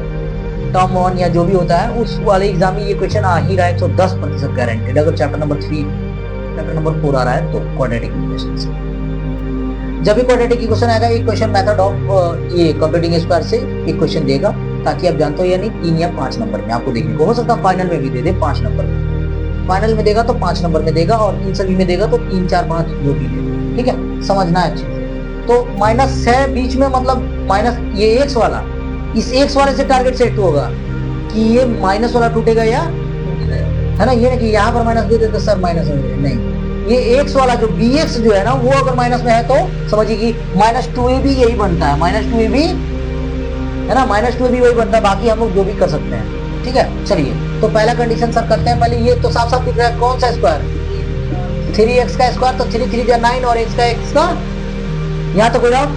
टर्म 1 या जो भी होता है उस वाले एग्जाम में ये क्वेश्चन आ ही रहा है, 110% गारंटेड। अगर चैप्टर नंबर 3, चैप्टर नंबर 4 आ रहा है तो क्वाड्रेटिक इक्वेशन से, जब भी क्वाड्रेटिक इक्वेशन आएगा, एक क्वेश्चन मेथड ऑफ ये कंप्यूटिंग स्क्वायर से एक क्वेश्चन देगा, ताकि आप जानते हो या नहीं 3 या 5 नंबर में आपको देखने को हो सकता है, फाइनल में भी दे दे 5 नंबर में, फाइनल में देगा तो 5 नंबर में देगा, और इन सभी में देगा तो 3 4 5 जो भी दे, ठीक है? समझना है अच्छे से। तो माइनस है बीच में, मतलब माइनस ये एक्स वाला, इस एक्स वाले से टारगेट सेट होगा कि ये माइनस वाला टूटेगा, या है ना? ये नहीं कि यहाँ पर माइनस दे देते सर माइनस नहीं, ये एक्स वाला जो bx जो है ना, वो अगर माइनस में है तो समझिए कि -2ab यही बनता है, -2ab, है ना? -2ab वही बनता है, बाकी हम लोग जो भी कर सकते हैं, ठीक है? चलिए तो पहला कंडीशन सर करते हैं। पहले ये तो साफ साफ दिख रहा है, कौन सा स्क्वायर? 3x का स्क्वायर, तो 3 3 जा 9 और x का x का, यहाँ तो कोई डाउट?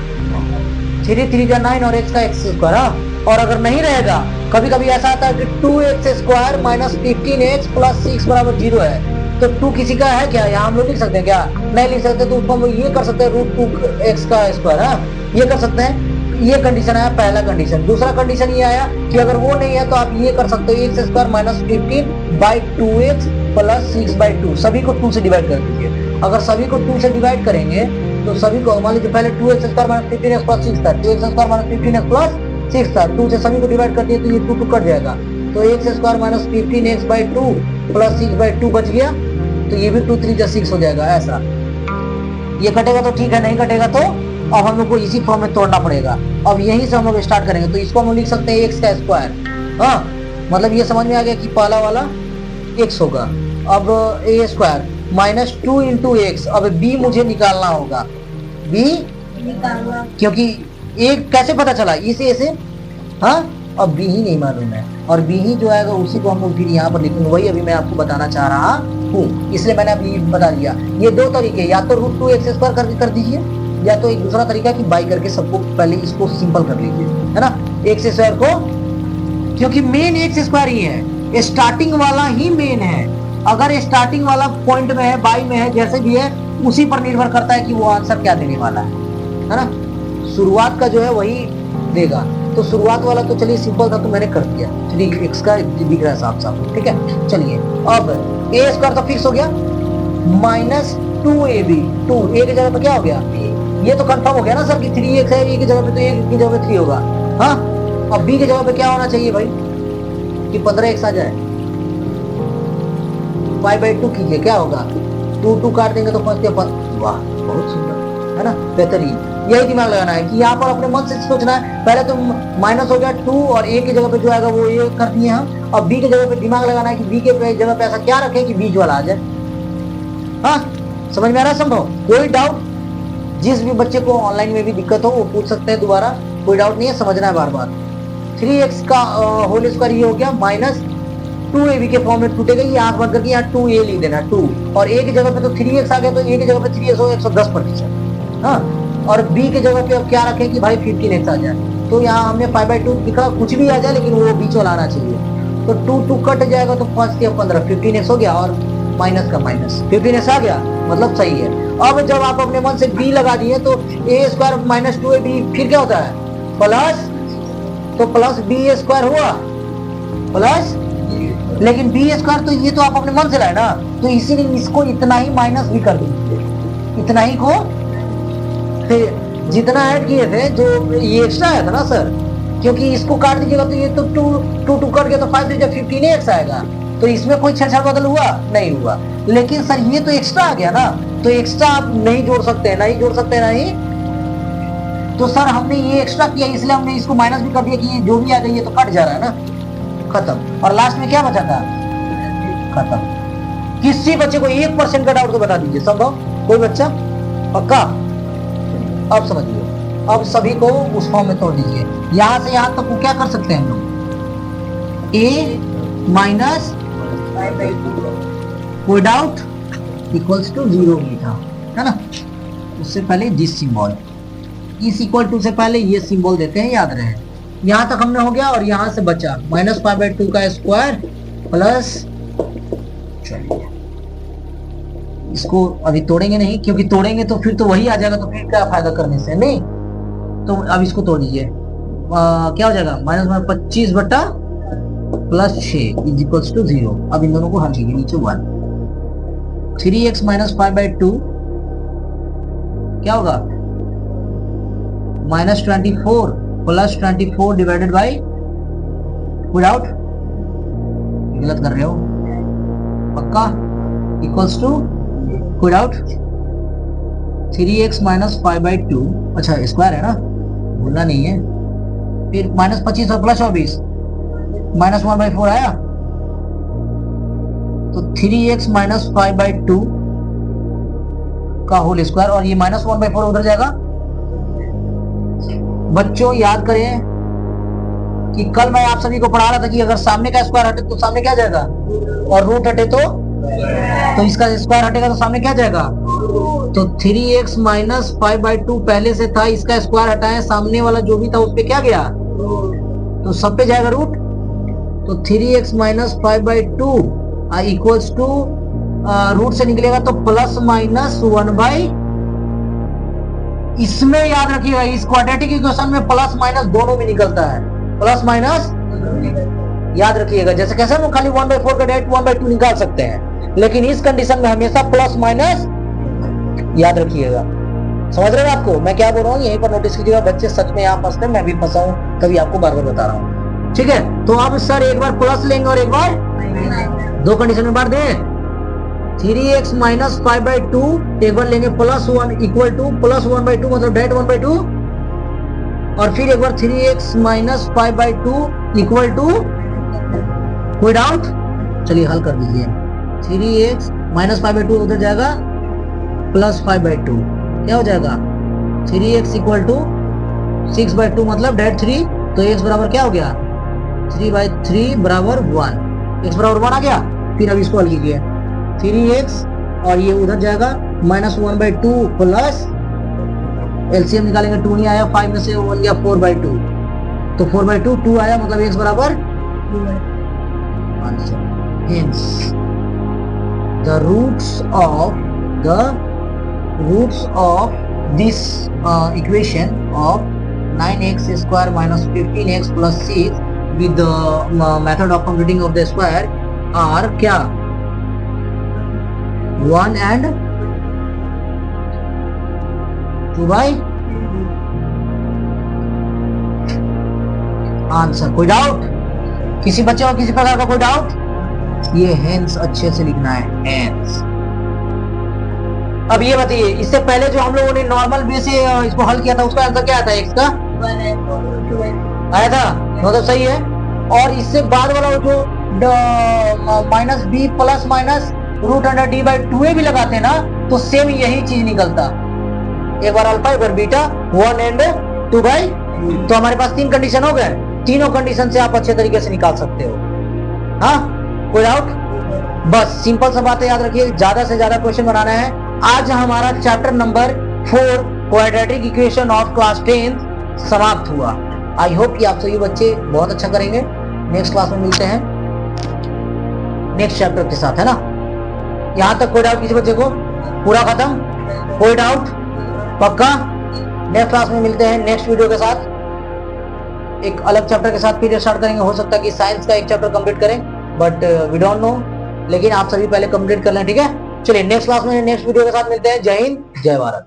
3 3 जा 9 और x का x स्क्वायर। हाँ, और अगर नहीं रहेगा, कभी कभी ऐसा आता है कि 2x² - 15x + 6 = 0 है, तो 2 किसी का है क्या? यहाँ हम लोग लिख सकते हैं क्या? नहीं लिख सकते, तो उसको हम लोग ये कर सकते हैं √2x का स्क्वायर, ये कर सकते हैं। ये कंडीशन आया पहला कंडीशन। दूसरा कंडीशन ये आया कि अगर वो नहीं है तो आप ये कर सकते हो x² - 15/2x + 6/2, सभी को 2 से डिवाइड कर दीजिए। अगर सभी को 2 से डिवाइड करेंगे तो सभी को, मान लीजिए पहले 2x² - 15x + 6 था, 2x² - 15x + 6 था, 2 से सभी को डिवाइड कर दिए तो ये 2 कट जाएगा, तो x² - 15x/2 + 6/2 बच गया, तो ये भी 2 3 जा 6 हो जाएगा। ऐसा ये कटेगा तो ठीक है, नहीं कटेगा तो अब हम लोग को इसी फॉर्म में तोड़ना पड़ेगा। अब यहीं से हम लोग स्टार्ट करेंगे, तो इसको हम लिख सकते हैं x का स्क्वायर। हाँ, मतलब ये समझ में आ गया कि पहला वाला x होगा। अब a² -2 × x, अब b मुझे निकालना होगा, b क्योंकि ए कैसे पता चला, इस ए से, हाँ, अब बी ही नहीं मालूम है, और बी ही जो आएगा उसी को हम लोग फिर यहाँ पर लिखेंगे। वही अभी मैं आपको बताना चाह रहा हूँ, इसलिए मैंने अभी बता दिया। ये दो तरीके, या तो √2x² करके कर दीजिए, या तो एक दूसरा तरीका कि बाई करके सबको पहले इसको सिंपल कर लीजिए, है ना, x² को, क्योंकि मेन x² ही है, स्टार्टिंग वाला ही मेन है। अगर स्टार्टिंग वाला पॉइंट में है, बाई में है, जैसे भी है, उसी पर निर्भर करता है कि वो आंसर क्या देने वाला है ना। शुरुआत का जो है वही देगा। तो शुरुआत वाला तो चलिए सिंपल था, तो मैंने कर दिया, 3x का दिख रहा है साफ साफ, ठीक है। चलिए अब a² तो फिक्स हो गया, -2ab, 2 a की जगह पे क्या हो गया, ये तो कंफर्म हो गया ना सर कि 3x है, a की जगह पे तो a की जगह पे 3 होगा। हाँ, अब b की जगह पे क्या होना चाहिए भाई कि 15x आ जाए। 5/2 कीजिए, क्या होगा, 2 काट देंगे तो 5 वाह बहुत सुंदर, है ना, बेहतरीन। यही दिमाग लगाना है कि यहाँ पर अपने मन से सोचना है। पहले तो माइनस हो गया 2, और a की जगह पे जो आएगा वो a कर दिए हम। अब b की जगह पे दिमाग लगाना है कि b के जगह पे ऐसा क्या रखें कि बीच वाला आ जाए। हाँ, समझ में आ रहा है संभव? कोई डाउट? जिस भी बच्चे को ऑनलाइन में भी दिक्कत हो वो पूछ सकते हैं दोबारा, कोई डाउट नहीं है, समझना है बार बार। 3x का होल स्क्वायर ये हो गया, -2ab के फॉर्म में टूटेगा, ये आंख बंद करके यहाँ 2a लिख देना, 2, और a की जगह पे तो 3x आ गया, तो a की जगह पे 3x हो 110%। हाँ, और b की जगह पे अब क्या रखें कि भाई 15x आ जाए। तो यहाँ हमने 5/2 लिखा, कुछ भी आ जाए लेकिन वो बीच वाला आना चाहिए। तो 2 कट जाएगा तो 5 के 15, 15x हो गया, और माइनस का माइनस 15x आ गया, मतलब सही है। अब जब आप अपने मन से b लगा दिए तो a² -2ab फिर क्या होता है, प्लस, तो प्लस b² हुआ, प्लस, लेकिन b² तो ये तो आप अपने मन से लाए ना, तो इसीलिए इसको इतना ही माइनस भी कर दीजिए, इतना ही को, फिर जितना ऐड किए थे, जो ये एक्स्ट्रा आया था ना सर, क्योंकि इसको काट दीजिएगा तो ये तो 2 कट गया तो 5 से 15x आएगा, तो इसमें कोई छेड़छाड़ बदल हुआ नहीं हुआ। लेकिन सर ये तो एक्स्ट्रा आ गया ना, तो एक्स्ट्रा आप नहीं जोड़ सकते, नहीं जोड़ सकते, नहीं, तो सर हमने ये एक्स्ट्रा किया इसलिए हमने इसको माइनस भी कर दिया कि ये जो भी आ गई है तो कट जा रहा है ना, खत्म। और लास्ट में क्या बचा था, खत्म। किसी बच्चे को 1% का डाउट तो बता दीजिए, संभव कोई बच्चा, पक्का? अब समझिए, अब सभी को उस फॉर्म में तोड़ दीजिए। यहां से यहां तक क्या कर सकते हैं हम लोग, a कोई डाउट इक्वल्स टू 0 लिखा है ना, उससे पहले दिस सिंबल, इस इक्वल टू से पहले ये सिंबल देते हैं, याद रहे। यहां तक हमने हो गया, और यहां से बचा -5/2 का स्क्वायर प्लस, चलिए इसको अभी तोड़ेंगे नहीं, क्योंकि तोड़ेंगे तो फिर तो वही आ जाएगा, तो फिर क्या फायदा करने से, नहीं। तो अब इसको तोड़ दीजिए, क्या हो जाएगा, -25 प्लस 6 इज इक्वल्स टू 0। अब इन दोनों को हल कीजिए, नीचे 1, 3x -5/2 क्या होगा, -24 प्लस 24 डिवाइडेड बाई, विदाउट, गलत कर रहे हो पक्का, इक्वल्स टू, विदाउट 3x -5/2, अच्छा स्क्वायर है ना, भूलना नहीं है, फिर -25 और प्लस 24, -1/4 आया, तो 3x -5/2 का होल स्क्वायर, और ये -1/4 उधर जाएगा। बच्चों याद करें कि कल मैं आप सभी को पढ़ा रहा था कि अगर सामने का स्क्वायर हटे तो सामने क्या जाएगा, और रूट हटे तो इसका स्क्वायर हटेगा तो सामने क्या जाएगा। तो 3x -5/2 पहले से था, इसका स्क्वायर हटाएं, सामने वाला जो भी था उस पे क्या गया, तो सब पे जाएगा रूट। तो 3x -5/2 इक्वल्स टू, रूट से निकलेगा तो ±1/, इसमें याद रखिएगा, इस क्वाड्रेटिक इक्वेशन में प्लस माइनस दोनों भी निकलता है, प्लस माइनस याद रखिएगा। जैसे कैसे हम खाली 1/4 का डायरेक्ट 1/2 निकाल सकते हैं, लेकिन इस कंडीशन में हमेशा प्लस माइनस याद रखिएगा। समझ रहे हैं आपको मैं क्या बोल रहा हूँ, यहीं पर नोटिस कीजिएगा। बच्चे सच में यहाँ फंसते हैं, मैं भी फंसा हूँ, तभी आपको बार बार बता रहा हूँ, ठीक है। तो अब सर एक बार प्लस लेंगे और एक बार, दो कंडीशन में बांट दें। 3x -5/2 एक बार लेंगे +1 इक्वल टू +1/2 मतलब डायरेक्ट 1/2, और फिर एक बार 3x -5/2 इक्वल टू, कोई डाउट, चलिए हल कर दीजिए। 3x -5/2 उधर जाएगा, +5/2 क्या हो जाएगा, 3x इक्वल टू 6/2 मतलब डेट 3, तो x बराबर क्या हो गया 3/3 बराबर 1, x बराबर 1 आ गया। फिर अब इसको हल कीजिए 3x और ये उधर जाएगा -1/2 प्लस एलसीएम निकालेंगे 2 नहीं आया, 5 में से 1 गया 4/2, तो 4/2 2 आया मतलब x बराबर answer. Hence the roots of this equation of 9x square minus 15x plus 6 with the method of completing of the square are क्या 1 and 2 आंसर। कोई डाउट किसी बच्चे को किसी प्रकार का कोई डाउट? ये हेंस अच्छे से लिखना है, हेंस। अब ये बताइए इससे पहले जो हम लोगों ने नॉर्मल वे से इसको हल किया था उसका आंसर क्या था? x का आया था, मतलब सही है। और इससे बाद वाला जो -b प्लस माइनस √d/2a भी लगाते हैं ना, तो सेम यही चीज निकलता, एक बार अल्फा एक बार बीटा 1 एंड 2/, तो हमारे पास 3 कंडीशन हो गए। तीनों कंडीशन से आप अच्छे तरीके से निकाल सकते हो। हाँ, कोई डाउट? बस सिंपल सा बातें याद रखिए, ज्यादा से ज्यादा क्वेश्चन बनाना है। आज हमारा chapter number 4 quadratic equation of class 10 समाप्त हुआ। आई होप कि आप सभी बच्चे बहुत अच्छा करेंगे। नेक्स्ट क्लास में मिलते हैं नेक्स्ट चैप्टर के साथ, है ना? यहाँ तक कोई डाउट किसी बच्चे को? पूरा खत्म? कोई डाउट? पक्का? नेक्स्ट क्लास में मिलते हैं नेक्स्ट वीडियो के साथ, एक अलग चैप्टर के साथ फिर स्टार्ट करेंगे। हो सकता है कि साइंस का एक चैप्टर कंप्लीट करें, बट वी डोंट नो, लेकिन आप सभी पहले कंप्लीट कर लें, ठीक है? चलिए नेक्स्ट क्लास में नेक्स्ट वीडियो के साथ मिलते हैं। जय हिंद, जय भारत।